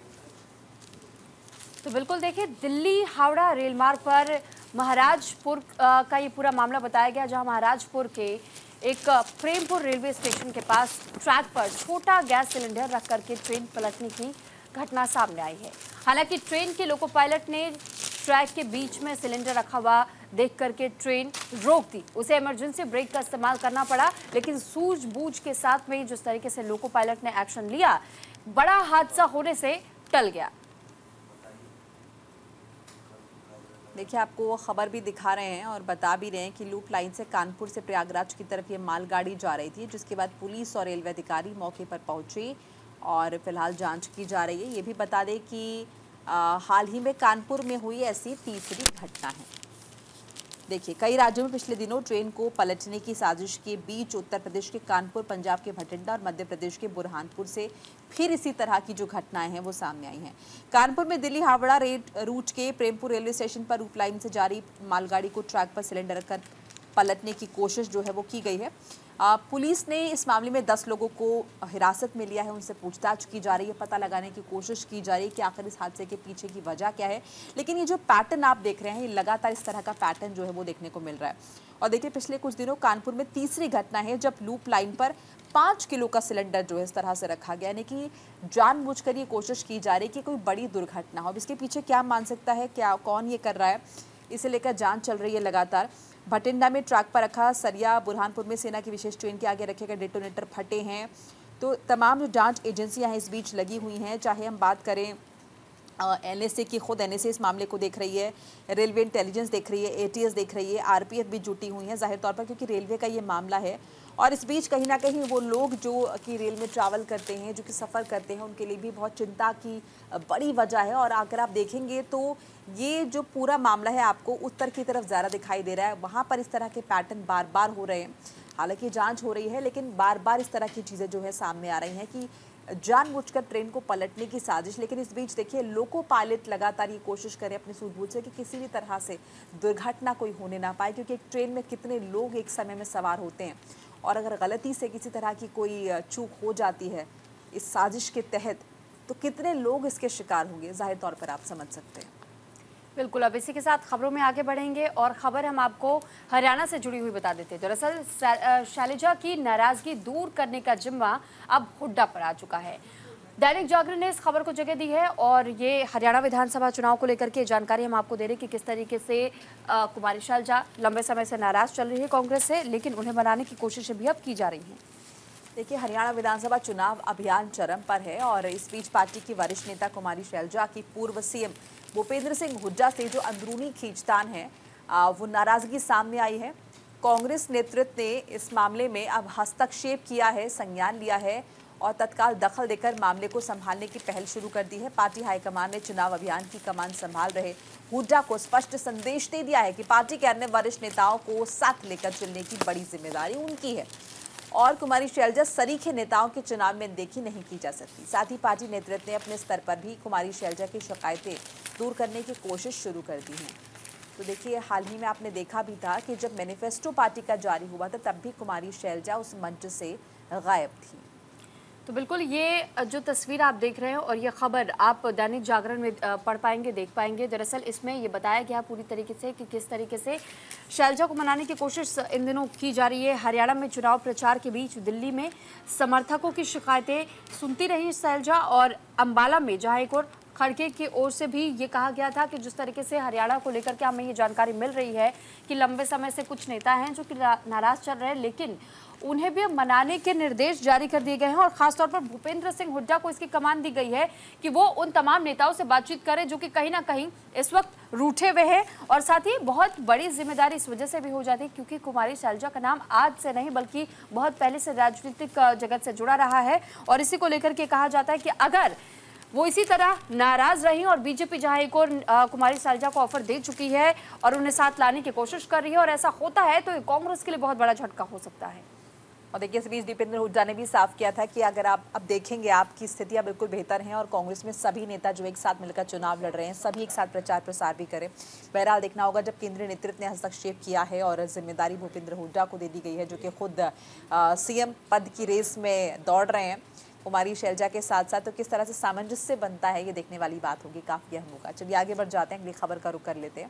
तो बिल्कुल देखिए, दिल्ली हावड़ा रेल मार्ग पर महाराजपुर का ये पूरा मामला बताया गया, जहां महाराजपुर के एक प्रेमपुर रेलवे स्टेशन के पास ट्रैक पर छोटा गैस सिलेंडर रख करके ट्रेन पलटने की घटना सामने आई है। हालांकि ट्रेन के लोको पायलट ने ट्रैक के बीच में सिलेंडर रखा हुआ देख करके ट्रेन रोक दी, उसे इमरजेंसी ब्रेक का इस्तेमाल करना पड़ा, लेकिन सूझबूझ के साथ में जिस तरीके से लोको पायलट ने एक्शन लिया, बड़ा हादसा होने से टल गया। देखिए, आपको वो खबर भी दिखा रहे हैं और बता भी रहे हैं कि लूप लाइन से कानपुर से प्रयागराज की तरफ ये मालगाड़ी जा रही थी, जिसके बाद पुलिस और रेलवे अधिकारी मौके पर पहुंचे और फिलहाल जांच की जा रही है। ये भी बता दें कि हाल ही में कानपुर में हुई ऐसी तीसरी घटना है। देखिए, कई राज्यों में पिछले दिनों ट्रेन को पलटने की साजिश के बीच उत्तर प्रदेश के कानपुर, पंजाब के भटिंडा और मध्य प्रदेश के बुरहानपुर से फिर इसी तरह की जो घटनाएं हैं वो सामने आई हैं। कानपुर में दिल्ली हावड़ा रूट के प्रेमपुर रेलवे स्टेशन पर रूप लाइन से जारी मालगाड़ी को ट्रैक पर सिलेंडर रखकर पलटने की कोशिश जो है वो की गई है। पुलिस ने इस मामले में 10 लोगों को हिरासत में लिया है, उनसे पूछताछ की जा रही है, पता लगाने की कोशिश की जा रही है कि आखिर इस हादसे के पीछे की वजह क्या है। लेकिन ये जो पैटर्न आप देख रहे हैं, ये लगातार इस तरह का पैटर्न जो है वो देखने को मिल रहा है। और देखिए, पिछले कुछ दिनों कानपुर में तीसरी घटना है जब लूप लाइन पर 5 किलो का सिलेंडर जो है इस तरह से रखा गया, यानी कि जानबूझकर ये कोशिश की जा रही है कि कोई बड़ी दुर्घटना हो। अब इसके पीछे क्या मान सकता है, क्या कौन ये कर रहा है, इसे लेकर जांच चल रही है लगातार। भटिंडा में ट्रैक पर रखा सरिया, बुरहानपुर में सेना की विशेष ट्रेन के आगे रखे गए डेटोनेटर फटे हैं। तो तमाम जो जांच एजेंसियां हैं इस बीच लगी हुई हैं, चाहे हम बात करें एनएसए की, खुद एनएसए इस मामले को देख रही है, रेलवे इंटेलिजेंस देख रही है, एटीएस देख रही है, आरपीएफ भी जुटी हुई है जाहिर तौर पर, क्योंकि रेलवे का ये मामला है। और इस बीच कहीं ना कहीं वो लोग जो कि रेल में ट्रैवल करते हैं, जो कि सफ़र करते हैं, उनके लिए भी बहुत चिंता की बड़ी वजह है। और अगर आप देखेंगे तो ये जो पूरा मामला है आपको उत्तर की तरफ ज़्यादा दिखाई दे रहा है, वहाँ पर इस तरह के पैटर्न बार बार हो रहे हैं। हालांकि जांच हो रही है, लेकिन बार बार इस तरह की चीज़ें जो है सामने आ रही हैं कि जानबूझकर ट्रेन को पलटने की साजिश। लेकिन इस बीच देखिए, लोको पायलट लगातार ये कोशिश करें अपनी सूझबूझ से कि किसी भी तरह से दुर्घटना कोई होने ना पाए, क्योंकि एक ट्रेन में कितने लोग एक समय में सवार होते हैं, और अगर गलती से किसी तरह की कोई चूक हो जाती है इस साजिश के तहत, तो कितने लोग इसके शिकार होंगे, जाहिर तौर पर आप समझ सकते हैं। बिल्कुल, अब इसी के साथ खबरों में आगे बढ़ेंगे और खबर हम आपको हरियाणा से जुड़ी हुई बता देते हैं। दरअसल शैलजा की नाराजगी दूर करने का जिम्मा अब हुड्डा पर आ चुका है। दैनिक जागरण ने इस खबर को जगह दी है और ये हरियाणा विधानसभा चुनाव को लेकर के जानकारी हम आपको दे रहे हैं कि किस तरीके से कुमारी शैलजा लंबे समय से नाराज चल रही है कांग्रेस से, लेकिन उन्हें मनाने की कोशिशें भी अब की जा रही हैं। देखिए, हरियाणा विधानसभा चुनाव अभियान चरम पर है और इस बीच पार्टी की वरिष्ठ नेता कुमारी शैलजा की पूर्व सीएम भूपेंद्र सिंह हुड्डा से जो अंदरूनी खींचतान है वो नाराजगी सामने आई है। कांग्रेस नेतृत्व ने इस मामले में अब हस्तक्षेप किया है, संज्ञान लिया है और तत्काल दखल देकर मामले को संभालने की पहल शुरू कर दी है। पार्टी हाईकमान ने चुनाव अभियान की कमान संभाल रहे हुड्डा को स्पष्ट संदेश दे दिया है कि पार्टी के अन्य वरिष्ठ नेताओं को साथ लेकर चलने की बड़ी जिम्मेदारी उनकी है और कुमारी शैलजा सरीखे नेताओं के चुनाव में देखी नहीं की जा सकती। साथ ही पार्टी नेतृत्व ने अपने स्तर पर भी कुमारी शैलजा की शिकायतें दूर करने की कोशिश शुरू कर दी हैं। तो देखिए, हाल ही में आपने देखा भी था कि जब मैनिफेस्टो पार्टी का जारी हुआ था तब भी कुमारी शैलजा उस मंच से गायब थी। तो बिल्कुल, ये जो तस्वीर आप देख रहे हैं और ये खबर आप दैनिक जागरण में पढ़ पाएंगे, देख पाएंगे। दरअसल इसमें ये बताया गया पूरी तरीके से कि किस तरीके से शैलजा को मनाने की कोशिश इन दिनों की जा रही है। हरियाणा में चुनाव प्रचार के बीच दिल्ली में समर्थकों की शिकायतें सुनती रही शैलजा और अंबाला में जहां एक और खड़गे की ओर से भी ये कहा गया था कि जिस तरीके से हरियाणा को लेकर के हमें ये जानकारी मिल रही है कि लंबे समय से कुछ नेता हैं जो कि नाराज चल रहे हैं, लेकिन उन्हें भी मनाने के निर्देश जारी कर दिए गए हैं और खासतौर पर भूपेंद्र सिंह हुड्डा को इसकी कमान दी गई है कि वो उन तमाम नेताओं से बातचीत करें जो कि कहीं ना कहीं इस वक्त रूठे हुए हैं। और साथ ही बहुत बड़ी जिम्मेदारी इस वजह से भी हो जाती है क्योंकि कुमारी शैलजा का नाम आज से नहीं बल्कि बहुत पहले से राजनीतिक जगत से जुड़ा रहा है और इसी को लेकर के कहा जाता है कि अगर वो इसी तरह नाराज रही और बीजेपी जहां एक और कुमारी शैलजा को ऑफर दे चुकी है और उन्हें साथ लाने की कोशिश कर रही है और ऐसा होता है तो कांग्रेस के लिए बहुत बड़ा झटका हो सकता है। और देखिए, इस बीच दीपेंद्र हुड्डा ने भी साफ किया था कि अगर आप अब देखेंगे आपकी स्थितियां बिल्कुल बेहतर हैं और कांग्रेस में सभी नेता जो एक साथ मिलकर चुनाव लड़ रहे हैं सभी एक साथ प्रचार प्रसार भी करें। बहरहाल देखना होगा जब केंद्रीय नेतृत्व ने हस्तक्षेप किया है और जिम्मेदारी भूपेंद्र हुड्डा को दे दी गई है जो कि खुद सीएम पद की रेस में दौड़ रहे हैं कुमारी शैलजा के साथ साथ, तो किस तरह से सामंजस्य बनता है ये देखने वाली बात होगी, काफी अहम होगा। चलिए आगे बढ़ जाते हैं, अगली खबर का रुख कर लेते हैं।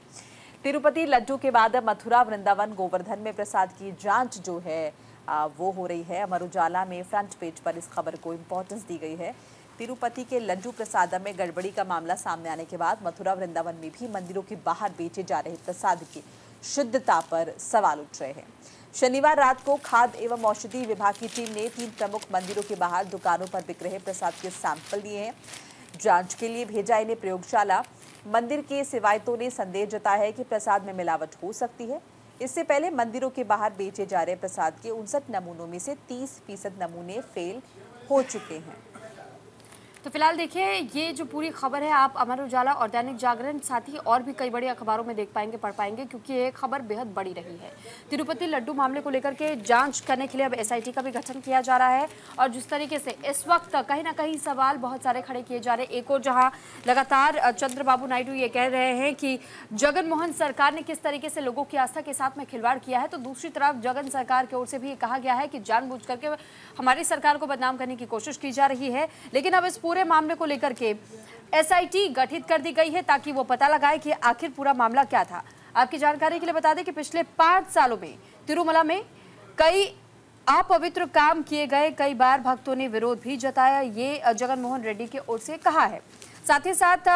तिरुपति लड्डू के बाद मथुरा, वृंदावन, गोवर्धन में प्रसाद की जांच जो है वो हो रही है। अमर उजाला में फ्रंट पेज पर इस खबर को इंपॉर्टेंस दी गई है। तिरुपति के लड्डू प्रसाद में गड़बड़ी का मामला सामने आने के बाद मथुरा, वृंदावन में भी मंदिरों के बाहर बेचे जा रहे प्रसाद की शुद्धता पर सवाल उठ रहे हैं। शनिवार रात को खाद्य एवं औषधि विभाग की टीम ने 3 प्रमुख मंदिरों के बाहर दुकानों पर बिक रहे प्रसाद के सैंपल लिए हैं। जांच के लिए भेजा इन्हें प्रयोगशाला। मंदिर के सेवायतों ने संदेह जताया है कि प्रसाद में मिलावट हो सकती है। इससे पहले मंदिरों के बाहर बेचे जा रहे प्रसाद के 59 नमूनों में से 30% नमूने फेल हो चुके हैं। तो फिलहाल देखिए, ये जो पूरी खबर है आप अमर उजाला और दैनिक जागरण साथ ही और भी कई बड़े अखबारों में देख पाएंगे, पढ़ पाएंगे, क्योंकि ये खबर बेहद बड़ी रही है। तिरुपति लड्डू मामले को लेकर के जांच करने के लिए अब एसआईटी का भी गठन किया जा रहा है और जिस तरीके से इस वक्त कहीं ना कहीं सवाल बहुत सारे खड़े किए जा रहे हैं। एक और जहां लगातार चंद्रबाबू नायडू ये कह रहे हैं कि जगन मोहन सरकार ने किस तरीके से लोगों की आस्था के साथ में खिलवाड़ किया है, तो दूसरी तरफ जगन सरकार की ओर से भी कहा गया है कि जानबूझ करके हमारी सरकार को बदनाम करने की कोशिश की जा रही है। लेकिन अब इस पूरे मामले को लेकर के एसआईटी गठित कर दी गई है ताकि वो पता लगाए कि आखिर पूरा मामला क्या था। आपकी जानकारी के लिए बता दें कि पिछले 5 सालों में तिरुमला में कई अपवित्र काम किए गए, कई बार भक्तों ने विरोध भी जताया, ये जगन मोहन रेड्डी की ओर से कहा है। साथ ही साथ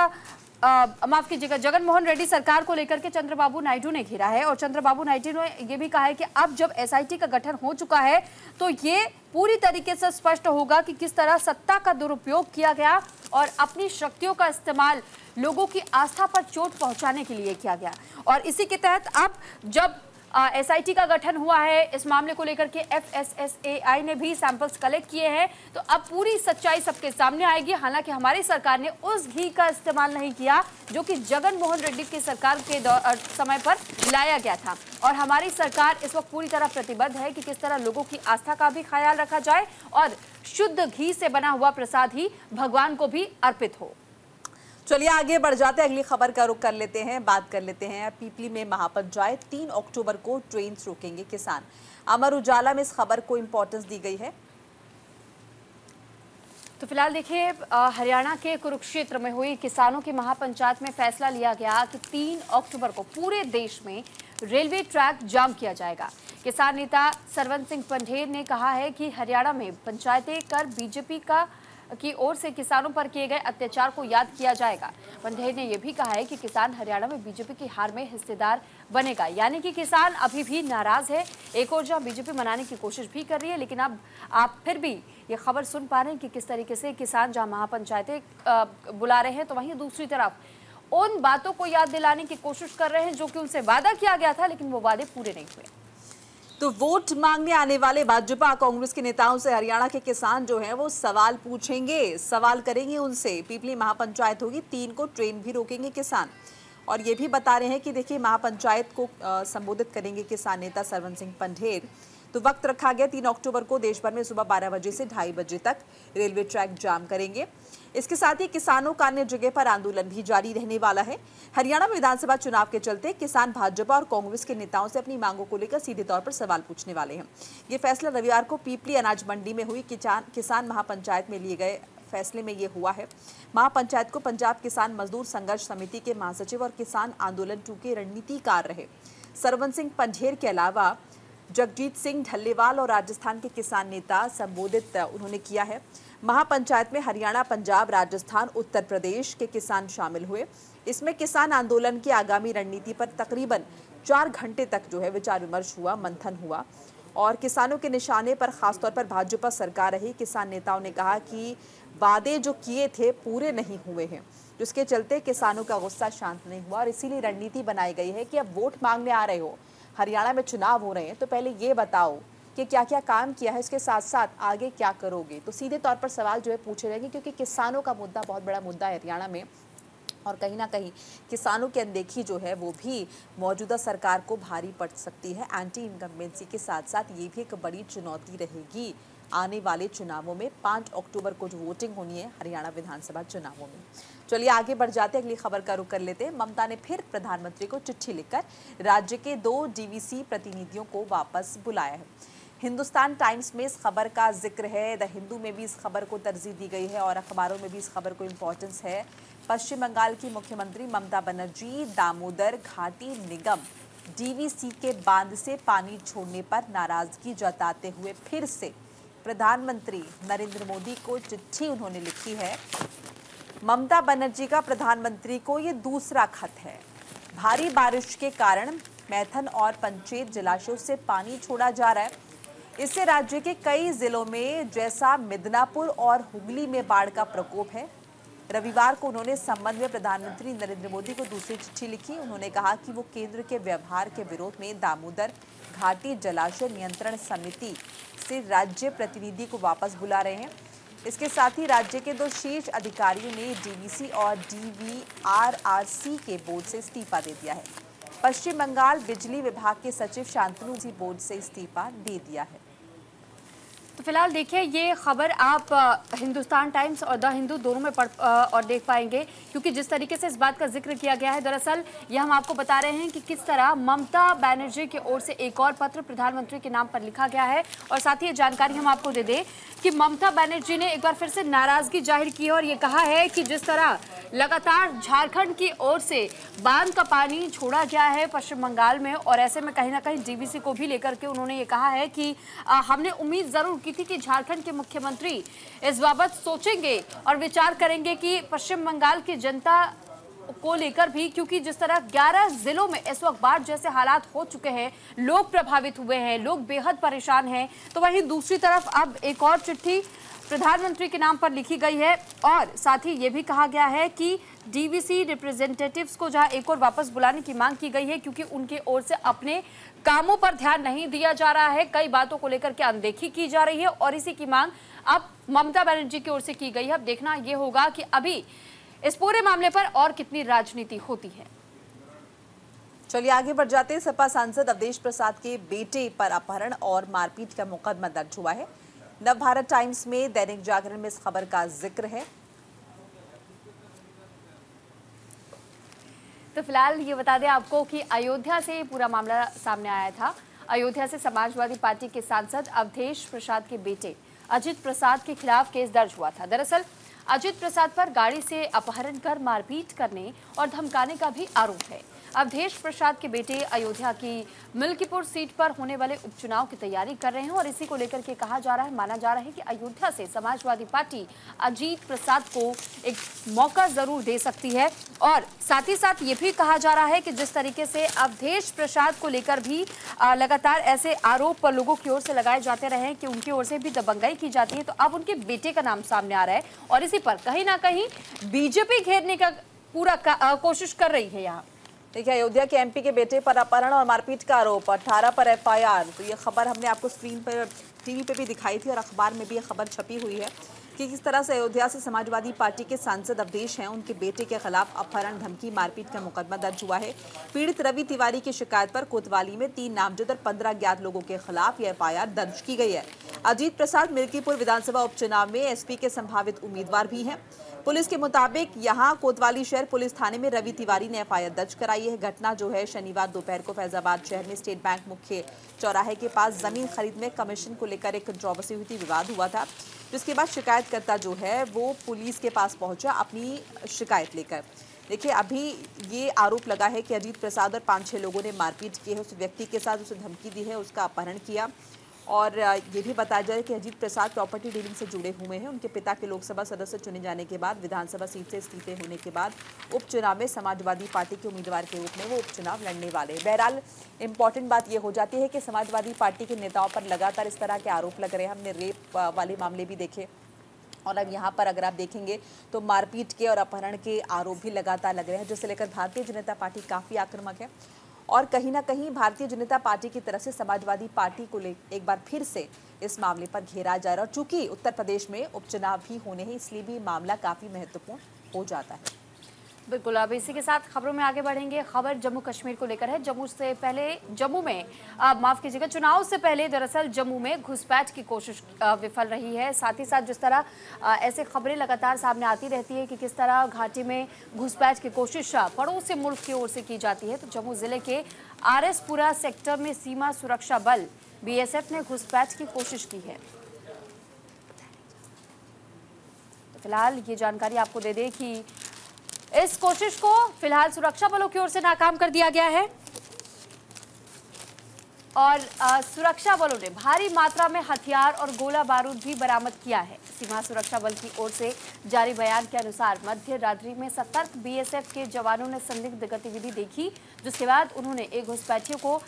माफ कीजिएगा, जगन मोहन रेड्डी सरकार को लेकर के चंद्रबाबू नायडू ने घेरा है और चंद्रबाबू नायडू ने यह भी कहा है कि अब जब एसआईटी का गठन हो चुका है तो ये पूरी तरीके से स्पष्ट होगा कि किस तरह सत्ता का दुरुपयोग किया गया और अपनी शक्तियों का इस्तेमाल लोगों की आस्था पर चोट पहुंचाने के लिए किया गया। और इसी के तहत अब जब एसआईटी का गठन हुआ है, इस मामले को लेकर के एफएसएसएआई ने भी सैंपल्स कलेक्ट किए हैं, तो अब पूरी सच्चाई सबके सामने आएगी। हालांकि हमारी सरकार ने उस घी का इस्तेमाल नहीं किया जो कि जगन मोहन रेड्डी की सरकार के समय पर लाया गया था और हमारी सरकार इस वक्त पूरी तरह प्रतिबद्ध है कि किस तरह लोगों की आस्था का भी ख्याल रखा जाए और शुद्ध घी से बना हुआ प्रसाद ही भगवान को भी अर्पित हो। चलिए आगे बढ़ जाते हैं, अगली खबर का रुख कर लेते हैं, बात कर लेते हैं पीपली में महापंचायत 3 अक्टूबर को ट्रेन रोकेंगे किसान। अमर उजाला में इस खबर को इंपॉर्टेंस दी गई है। तो फिलहाल देखिए, हरियाणा के कुरुक्षेत्र में हुई किसानों की महापंचायत में फैसला लिया गया कि 3 अक्टूबर को पूरे देश में रेलवे ट्रैक जाम किया जाएगा। किसान नेता सरवन सिंह पंढेर ने कहा है कि हरियाणा में पंचायतें कर बीजेपी की ओर से किसानों पर किए गए अत्याचार को याद किया जाएगा। पंढेर ने यह भी कहा है कि किसान हरियाणा में बीजेपी की हार में हिस्सेदार बनेगा, यानी कि किसान अभी भी नाराज है। एक और जहां बीजेपी मनाने की कोशिश भी कर रही है, लेकिन अब आप फिर भी ये खबर सुन पा रहे हैं कि किस तरीके से किसान जहां महापंचायतें बुला रहे हैं, तो वहीं दूसरी तरफ उन बातों को याद दिलाने की कोशिश कर रहे हैं जो कि उनसे वादा किया गया था, लेकिन वो वादे पूरे नहीं हुए। तो वोट मांगने आने वाले भाजपा कांग्रेस के नेताओं से हरियाणा के किसान जो हैं वो सवाल पूछेंगे, सवाल करेंगे उनसे। पीपली महापंचायत होगी, 3 को ट्रेन भी रोकेंगे किसान और ये भी बता रहे हैं कि देखिए महापंचायत को संबोधित करेंगे किसान नेता सरवन सिंह पंढेर। तो वक्त रखा गया 3 अक्टूबर को देश भर में सुबह 12 बजे से 2:30 बजे तक रेलवे ट्रैक जाम करेंगे। इसके साथ ही किसानों का अन्य जगह पर आंदोलन भी जारी रहने वाला है। हरियाणा में विधानसभा चुनाव के चलते किसान भाजपा और कांग्रेस के नेताओं से अपनी मांगों को लेकर सीधे तौर पर सवाल पूछने वाले हैं। ये फैसला रविवार को पीपली अनाज मंडी में हुई किसान महापंचायत में लिए गए फैसले में ये हुआ है। महापंचायत को पंजाब किसान मजदूर संघर्ष समिति के महासचिव और किसान आंदोलन 2 के रणनीतिकार रहे सरवन सिंह पंढेर के अलावा जगजीत सिंह ढल्लेवाल और राजस्थान के किसान नेता संबोधित उन्होंने किया है। महापंचायत में हरियाणा, पंजाब, राजस्थान, उत्तर प्रदेश के किसान शामिल हुए। इसमें किसान आंदोलन की आगामी रणनीति पर तकरीबन 4 घंटे तक जो है विचार विमर्श हुआ, मंथन हुआ और किसानों के निशाने पर खासतौर पर भाजपा सरकार रही। किसान नेताओं ने कहा कि वादे जो किए थे पूरे नहीं हुए हैं, जिसके चलते किसानों का गुस्सा शांत नहीं हुआ और इसीलिए रणनीति बनाई गई है कि अब वोट मांगने आ रहे हो, हरियाणा में चुनाव हो रहे हैं, तो पहले ये बताओ कि क्या क्या काम किया है, इसके साथ साथ आगे क्या करोगे। तो सीधे तौर पर सवाल जो है पूछे जाएंगे क्योंकि किसानों का मुद्दा बहुत बड़ा मुद्दा है हरियाणा में और कहीं ना कहीं किसानों की अनदेखी जो है वो भी मौजूदा सरकार को भारी पड़ सकती है। एंटी इनकम्बेंसी के साथ साथ ये भी एक बड़ी चुनौती रहेगी आने वाले चुनावों में। 5 अक्टूबर को जो वोटिंग होनी है हरियाणा विधानसभा चुनावों में। चलिए आगे बढ़ जाते हैं, अगली खबर का रुख कर लेते हैं। ममता ने फिर प्रधानमंत्री को चिट्ठी लिखकर राज्य के 2 डीवीसी प्रतिनिधियों को वापस बुलाया है। हिंदुस्तान टाइम्स में इस खबर का जिक्र है, द हिंदू में भी इस खबर को तरजीह दी गई है और अखबारों में भी इस खबर को इम्पोर्टेंस है। पश्चिम बंगाल की मुख्यमंत्री ममता बनर्जी दामोदर घाटी निगम डीवीसी के बांध से पानी छोड़ने पर नाराजगी जताते हुए फिर से प्रधानमंत्री नरेंद्र मोदी को चिट्ठी उन्होंने लिखी है। ममता बनर्जी का प्रधानमंत्री को ये दूसरा खत है। भारी बारिश के कारण मैथन और पंचेत जलाशयों से पानी छोड़ा जा रहा है। इससे राज्य के कई जिलों में जैसा मिदनापुर और हुगली में बाढ़ का प्रकोप है। रविवार को उन्होंने इस संबंध में प्रधानमंत्री नरेंद्र मोदी को दूसरी चिट्ठी लिखी। उन्होंने कहा कि वो केंद्र के व्यवहार के विरोध में दामोदर घाटी जलाशय नियंत्रण समिति से राज्य प्रतिनिधि को वापस बुला रहे हैं। इसके साथ ही राज्य के 2 शीर्ष अधिकारियों ने डीवीसी और डीवीआरआरसी के बोर्ड से इस्तीफा दे दिया है। पश्चिम बंगाल बिजली विभाग के सचिव शांतनु जी बोर्ड से इस्तीफा दे दिया है। तो फिलहाल देखिए, ये खबर आप हिंदुस्तान टाइम्स और द हिंदू दोनों में पढ़ और देख पाएंगे, क्योंकि जिस तरीके से इस बात का जिक्र किया गया है, दरअसल ये हम आपको बता रहे हैं कि किस तरह ममता बनर्जी की ओर से एक और पत्र प्रधानमंत्री के नाम पर लिखा गया है। और साथ ही ये जानकारी हम आपको दे दें कि ममता बनर्जी ने एक बार फिर से नाराजगी जाहिर की है और ये कहा है कि जिस तरह लगातार झारखंड की ओर से बांध का पानी छोड़ा गया है पश्चिम बंगाल में, और ऐसे में कहीं ना कहीं डीवीसी को भी लेकर के उन्होंने ये कहा है कि हमने उम्मीद जरूर की थी कि झारखंड के मुख्यमंत्री इस बाबत सोचेंगे और विचार करेंगे कि पश्चिम बंगाल की जनता को लेकर भी, क्योंकि जिस तरह 11 जिलों में इस वक्त बाढ़ जैसे हालात हो चुके हैं, लोग प्रभावित हुए हैं, लोग बेहद परेशान हैं, तो वहीं दूसरी तरफ अब एक और चिट्ठी प्रधानमंत्री के नाम पर लिखी गई है और साथ ही ये भी कहा गया है कि डीवीसी रिप्रेजेंटेटिव्स को जहां एक और वापस बुलाने की मांग की गई है, क्योंकि उनके ओर से अपने कामों पर ध्यान नहीं दिया जा रहा है, कई बातों को लेकर के अनदेखी की जा रही है और इसी की मांग अब ममता बनर्जी की ओर से की गई है। अब देखना यह होगा कि अभी इस पूरे मामले पर और कितनी राजनीति होती है। चलिए आगे बढ़ जाते हैं। सपा सांसद अवधेश प्रसाद के बेटे पर अपहरण और मारपीट का मुकदमा दर्ज हुआ है। नवभारत टाइम्स में, दैनिक जागरण में इस खबर का जिक्र है। तो फिलहाल ये बता दें आपको कि अयोध्या से पूरा मामला सामने आया था। अयोध्या से समाजवादी पार्टी के सांसद अवधेश प्रसाद के बेटे अजित प्रसाद के खिलाफ केस दर्ज हुआ था। दरअसल अजित प्रसाद पर गाड़ी से अपहरण कर मारपीट करने और धमकाने का भी आरोप है। अवधेश प्रसाद के बेटे अयोध्या की मिल्कीपुर सीट पर होने वाले उपचुनाव की तैयारी कर रहे हैं और इसी को लेकर के कहा जा रहा है, माना जा रहा है कि अयोध्या से समाजवादी पार्टी अजित प्रसाद को एक मौका जरूर दे सकती है। और साथ ही साथ ये भी कहा जा रहा है कि जिस तरीके से अवधेश प्रसाद को लेकर भी लगातार ऐसे आरोप लोगों की ओर से लगाए जाते रहे हैं कि उनकी ओर से भी दबंगाई की जाती है, तो अब उनके बेटे का नाम सामने आ रहा है और इसी पर कहीं ना कहीं बीजेपी घेरने का पूरा कोशिश कर रही है। यहाँ देखिए, अयोध्या के एमपी के बेटे पर अपहरण और मारपीट का आरोप, 18 पर एफआईआर। तो ये खबर हमने आपको स्क्रीन पर टीवी पे भी दिखाई थी और अखबार में भी ये खबर छपी हुई है कि किस तरह से अयोध्या से समाजवादी पार्टी के सांसद अवधेश हैं, उनके बेटे के खिलाफ अपहरण, धमकी, मारपीट का मुकदमा दर्ज हुआ है। पीड़ित रवि तिवारी की शिकायत पर कोतवाली में 3 नामजद और 15 अज्ञात लोगों के खिलाफ यह एफआईआर दर्ज की गई है। अजीत प्रसाद मिल्कीपुर विधानसभा उपचुनाव में एसपी के संभावित उम्मीदवार भी हैं। पुलिस के मुताबिक यहां कोतवाली शहर पुलिस थाने में रवि तिवारी ने एफआईआर दर्ज कराई है। घटना जो है शनिवार दोपहर को फैजाबाद शहर में स्टेट बैंक मुख्य चौराहे के पास जमीन खरीद में कमीशन को लेकर एक कंट्रोवर्सी हुई थी, विवाद हुआ था, जिसके बाद शिकायतकर्ता जो है वो पुलिस के पास पहुंचा अपनी शिकायत लेकर। देखिए, अभी ये आरोप लगा है कि अजीत प्रसाद और 5-6 लोगों ने मारपीट की है, उस व्यक्ति के साथ उसे धमकी दी है, उसका अपहरण किया। और ये भी बताया जा रहा है कि अजीत प्रसाद प्रॉपर्टी डीलिंग से जुड़े हुए हैं। उनके पिता के लोकसभा सदस्य चुने जाने के बाद विधानसभा सीट से इस्तीफे होने के बाद उपचुनाव में समाजवादी पार्टी के उम्मीदवार के रूप में वो उपचुनाव लड़ने वाले हैं। बहरहाल इंपॉर्टेंट बात ये हो जाती है कि समाजवादी पार्टी के नेताओं पर लगातार इस तरह के आरोप लग रहे हैं। हमने रेप वाले मामले भी देखे और अब यहाँ पर अगर आप देखेंगे तो मारपीट के और अपहरण के आरोप भी लगातार लग रहे हैं, जिसे लेकर भारतीय जनता पार्टी काफ़ी आक्रामक है और कहीं ना कहीं भारतीय जनता पार्टी की तरफ से समाजवादी पार्टी को एक बार फिर से इस मामले पर घेरा जा रहा है। और चूंकि उत्तर प्रदेश में उपचुनाव भी होने हैं, इसलिए भी मामला काफ़ी महत्वपूर्ण हो जाता है। बिल्कुल, अब इसी के साथ खबरों में आगे बढ़ेंगे। खबर जम्मू कश्मीर को लेकर है। जम्मू में माफ कीजिएगा, चुनाव से पहले दरअसल जम्मू में घुसपैठ की कोशिश विफल रही है। साथ ही साथ जिस तरह ऐसे खबरें लगातार सामने आती रहती है कि किस तरह घाटी में घुसपैठ की कोशिश पड़ोसी मुल्क की ओर से की जाती है, तो जम्मू जिले के आरएसपुरा सेक्टर में सीमा सुरक्षा बल बीएसएफ ने घुसपैठ की कोशिश की है। फिलहाल ये जानकारी आपको दे दें कि इस कोशिश को फिलहाल सुरक्षा बलों की ओर से नाकाम कर दिया गया है और सुरक्षा बलों ने भारी मात्रा में हथियार और गोला बारूद भी बरामद किया है। सीमा सुरक्षा बल की ओर से जारी बयान के अनुसार मध्य रात्रि में सतर्क बीएसएफ के जवानों ने संदिग्ध गतिविधि देखी, जिसके बाद उन्होंने एक घुसपैठियों को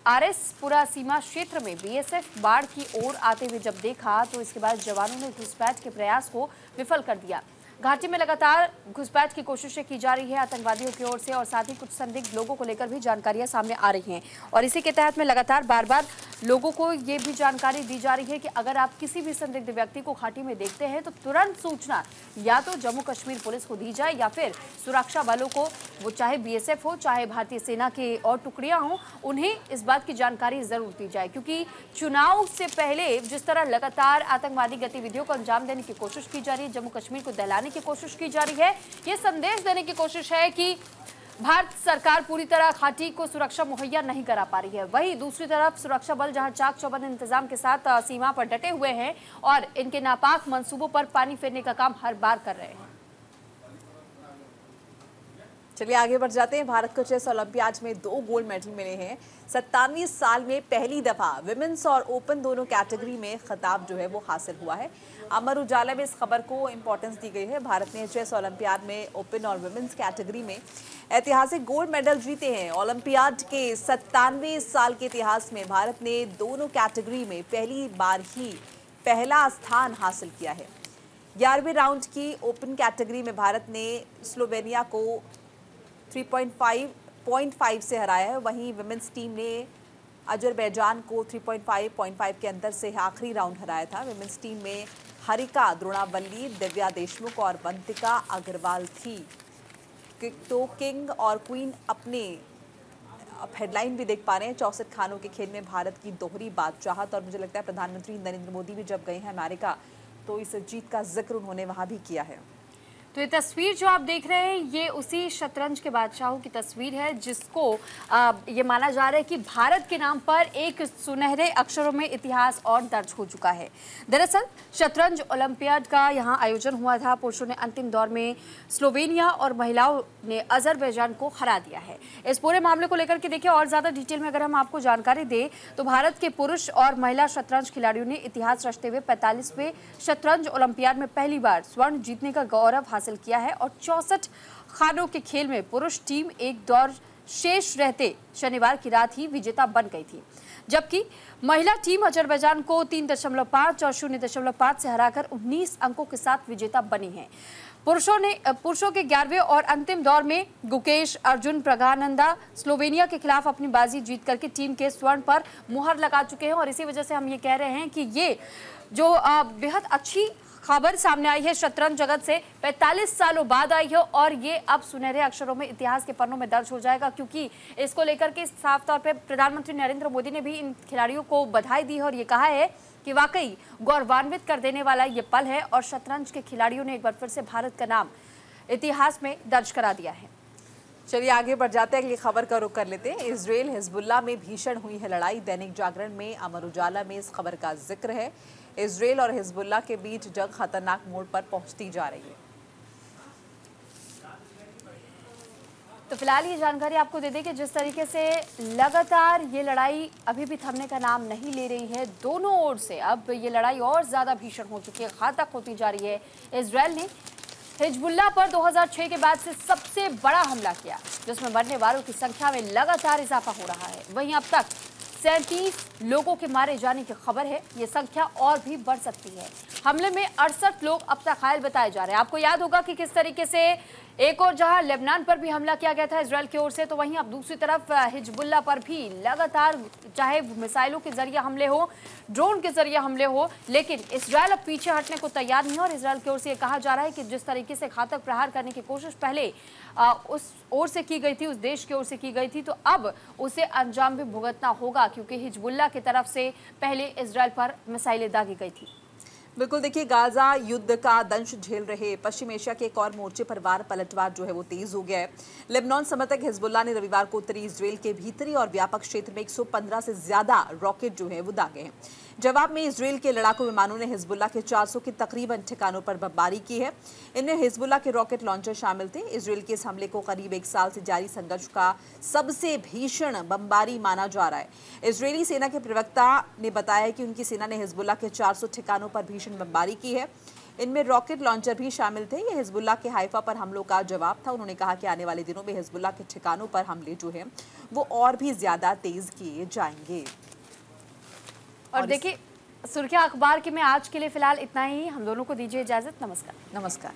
आरएसपुरा सीमा क्षेत्र में बीएसएफ बाढ़ की ओर आते हुए जब देखा, तो इसके बाद जवानों ने घुसपैठ के प्रयास को विफल कर दिया। घाटी में लगातार घुसपैठ की कोशिशें की जा रही है आतंकवादियों की ओर से, और साथ ही कुछ संदिग्ध लोगों को लेकर भी जानकारियां सामने आ रही हैं। और इसी के तहत में लगातार बार बार लोगों को ये भी जानकारी दी जा रही है कि अगर आप किसी भी संदिग्ध व्यक्ति को घाटी में देखते हैं तो तुरंत सूचना या तो जम्मू कश्मीर पुलिस को दी जाए या फिर सुरक्षा बलों को, वो चाहे बीएसएफ हो चाहे भारतीय सेना के और टुकड़ियां हों, उन्हें इस बात की जानकारी जरूर दी जाए। क्योंकि चुनाव से पहले जिस तरह लगातार आतंकवादी गतिविधियों को अंजाम देने की कोशिश की जा रही है, जम्मू कश्मीर को दहलाने की कोशिश की जा रही है, ये संदेश देने की कोशिश है कि भारत सरकार पूरी तरह घाटी को सुरक्षा मुहैया नहीं करा पा रही है। वहीं दूसरी तरफ सुरक्षा बल जहां चाक चौबंद इंतजाम के साथ सीमा पर डटे हुए हैं और इनके नापाक मंसूबों पर पानी फेरने का काम हर बार कर रहे हैं। चलिए आगे बढ़ जाते हैं। भारत को चेस ओलंपियाड में 2 गोल्ड मेडल मिले हैं। 97 साल में पहली दफा विमेंस और ओपन दोनों कैटेगरी में खिताब जो है वो हासिल हुआ है। अमर उजाला में इस खबर को इंपॉर्टेंस दी गई है। भारत ने चेस ओलंपियाड में ओपन और विमेंस कैटेगरी में ऐतिहासिक गोल्ड मेडल जीते हैं। ओलंपियाड के 97 साल के इतिहास में भारत ने दोनों कैटेगरी में पहली बार ही पहला स्थान हासिल किया है। 11वें राउंड की ओपन कैटेगरी में भारत ने स्लोवेनिया को 3.5 से हराया है। वहीं विमेंस टीम ने अजरबैजान को 3.5 के अंतर से आखिरी राउंड हराया था। विमेंस टीम में हरिका द्रोणावल्ली, दिव्या देशमुख और वंतिका अग्रवाल थी। तो किंग और क्वीन अपने हेडलाइन भी देख पा रहे हैं। 64 खानों के खेल में भारत की दोहरी बादशाहत, और मुझे लगता है प्रधानमंत्री नरेंद्र मोदी भी जब गए हैं अमेरिका तो इस जीत का जिक्र उन्होंने वहां भी किया है। तो ये तस्वीर जो आप देख रहे हैं ये उसी शतरंज के बादशाहों की तस्वीर है जिसको ये माना जा रहा है कि भारत के नाम पर एक सुनहरे अक्षरों में इतिहास और दर्ज हो चुका है। दरअसल शतरंज ओलंपियाड का यहाँ आयोजन हुआ था। पुरुषों ने अंतिम दौर में स्लोवेनिया और महिलाओं ने अजरबैजान को हरा दिया है। इस पूरे मामले को लेकर के देखिए और ज्यादा डिटेल में अगर हम आपको जानकारी दें तो भारत के पुरुष और महिला शतरंज खिलाड़ियों ने इतिहास रचते हुए 45वें शतरंज ओलंपियाड में पहली बार स्वर्ण जीतने का गौरव हासिल किया है। और 64 खानों के खेल में पुरुष टीम एक दौर शेष रहते शनिवार की रात ही विजेता बन गई थी, जबकि महिला टीम अजरबैजान को 3.5 और 0.5 से हराकर 19 अंकों के साथ विजेता बनी है। पुरुषों के 11वें और अंतिम दौर में गुकेश अर्जुन प्रगानंदा स्लोवेनिया के खिलाफ अपनी बाजी जीत करके टीम के स्वर्ण पर मुहर लगा चुके हैं। और इसी वजह से हम ये कह रहे हैं कि ये जो बेहद अच्छी खबर सामने आई है शतरंज जगत से 45 सालों बाद आई है, और ये अब सुनहरे अक्षरों में इतिहास के पन्नों में दर्ज हो जाएगा। क्योंकि इसको लेकर के साफ तौर पे प्रधानमंत्री नरेंद्र मोदी ने भी इन खिलाड़ियों को बधाई दी है और ये कहा है कि वाकई गौरवान्वित कर देने वाला ये पल है और शतरंज के खिलाड़ियों ने एक बार फिर से भारत का नाम इतिहास में दर्ज करा दिया है। चलिए आगे बढ़ जाते हैं, अगली खबर का रुख कर लेते हैं। इजराइल हिजबुल्लाह में भीषण हुई है लड़ाई। दैनिक जागरण में अमर उजाला में इस खबर का जिक्र है। इजराइल और हिजबुल्लाह के बीच जंग खतरनाक मोड़ पर पहुंचती जा रही है। तो फिलहाल ये जानकारी आपको दे दें कि जिस तरीके से लगातार ये लड़ाई अभी भी थमने का नाम नहीं ले रही है, दोनों ओर से अब ये लड़ाई और ज्यादा भीषण हो चुकी है, घातक होती जा रही है। इजराइल ने हिजबुल्लाह पर 2006 के बाद से सबसे बड़ा हमला किया, जिसमें मरने वालों की संख्या में लगातार इजाफा हो रहा है। वहीं अब तक 37 लोगों के मारे जाने की खबर है। ये संख्या और भी बढ़ सकती है। हमले में 68 लोग अब तक घायल बताए जा रहे हैं। आपको याद होगा कि किस तरीके से एक और जहां लेबनान पर भी हमला किया गया था इजराइल की ओर से, तो वहीं अब दूसरी तरफ हिजबुल्लाह पर भी लगातार चाहे मिसाइलों के जरिए हमले हो, ड्रोन के जरिए हमले हो, लेकिन इजराइल अब पीछे हटने को तैयार नहीं है। और इजराइल की ओर से ये कहा जा रहा है कि जिस तरीके से घातक प्रहार करने की कोशिश पहले उस ओर से की गई थी, उस देश की ओर से की गई थी, तो अब उसे अंजाम भी भुगतना होगा, क्योंकि हिजबुल्लाह की तरफ से पहले इजराइल पर मिसाइलें दागी गई थी। बिल्कुल, देखिए गाजा युद्ध का दंश झेल रहे पश्चिम एशिया के एक और मोर्चे पर वार पलटवार जो है वो तेज हो गया है। लेबनान समर्थक हिजबुल्लाह ने रविवार को उत्तरी इजराइल के भीतरी और व्यापक क्षेत्र में 115 से ज्यादा रॉकेट जो है वो दागे हैं। जवाब में इजराइल के लड़ाकू विमानों ने हिजबुल्लाह के 400 के तकरीबन ठिकानों पर बमबारी की है। इनमें हिजबुल्लाह के रॉकेट लॉन्चर शामिल थे। इजराइल के इस हमले को करीब 1 साल से जारी संघर्ष का सबसे भीषण बमबारी माना जा रहा है। इजरायली सेना के प्रवक्ता ने बताया कि उनकी सेना ने हिजबुल्लाह के 400 ठिकानों पर भीषण बमबारी की है। इनमें रॉकेट लॉन्चर भी शामिल थे। यह हिजबुल्लाह के हाइफा पर हमलों का जवाब था। उन्होंने कहा कि आने वाले दिनों में हिजबुल्लाह के ठिकानों पर हमले जो है वो और भी ज्यादा तेज किए जाएंगे। और देखिए सुर्खियां अखबार के में आज के लिए फिलहाल इतना ही। हम दोनों को दीजिए इजाजत। नमस्कार। नमस्कार।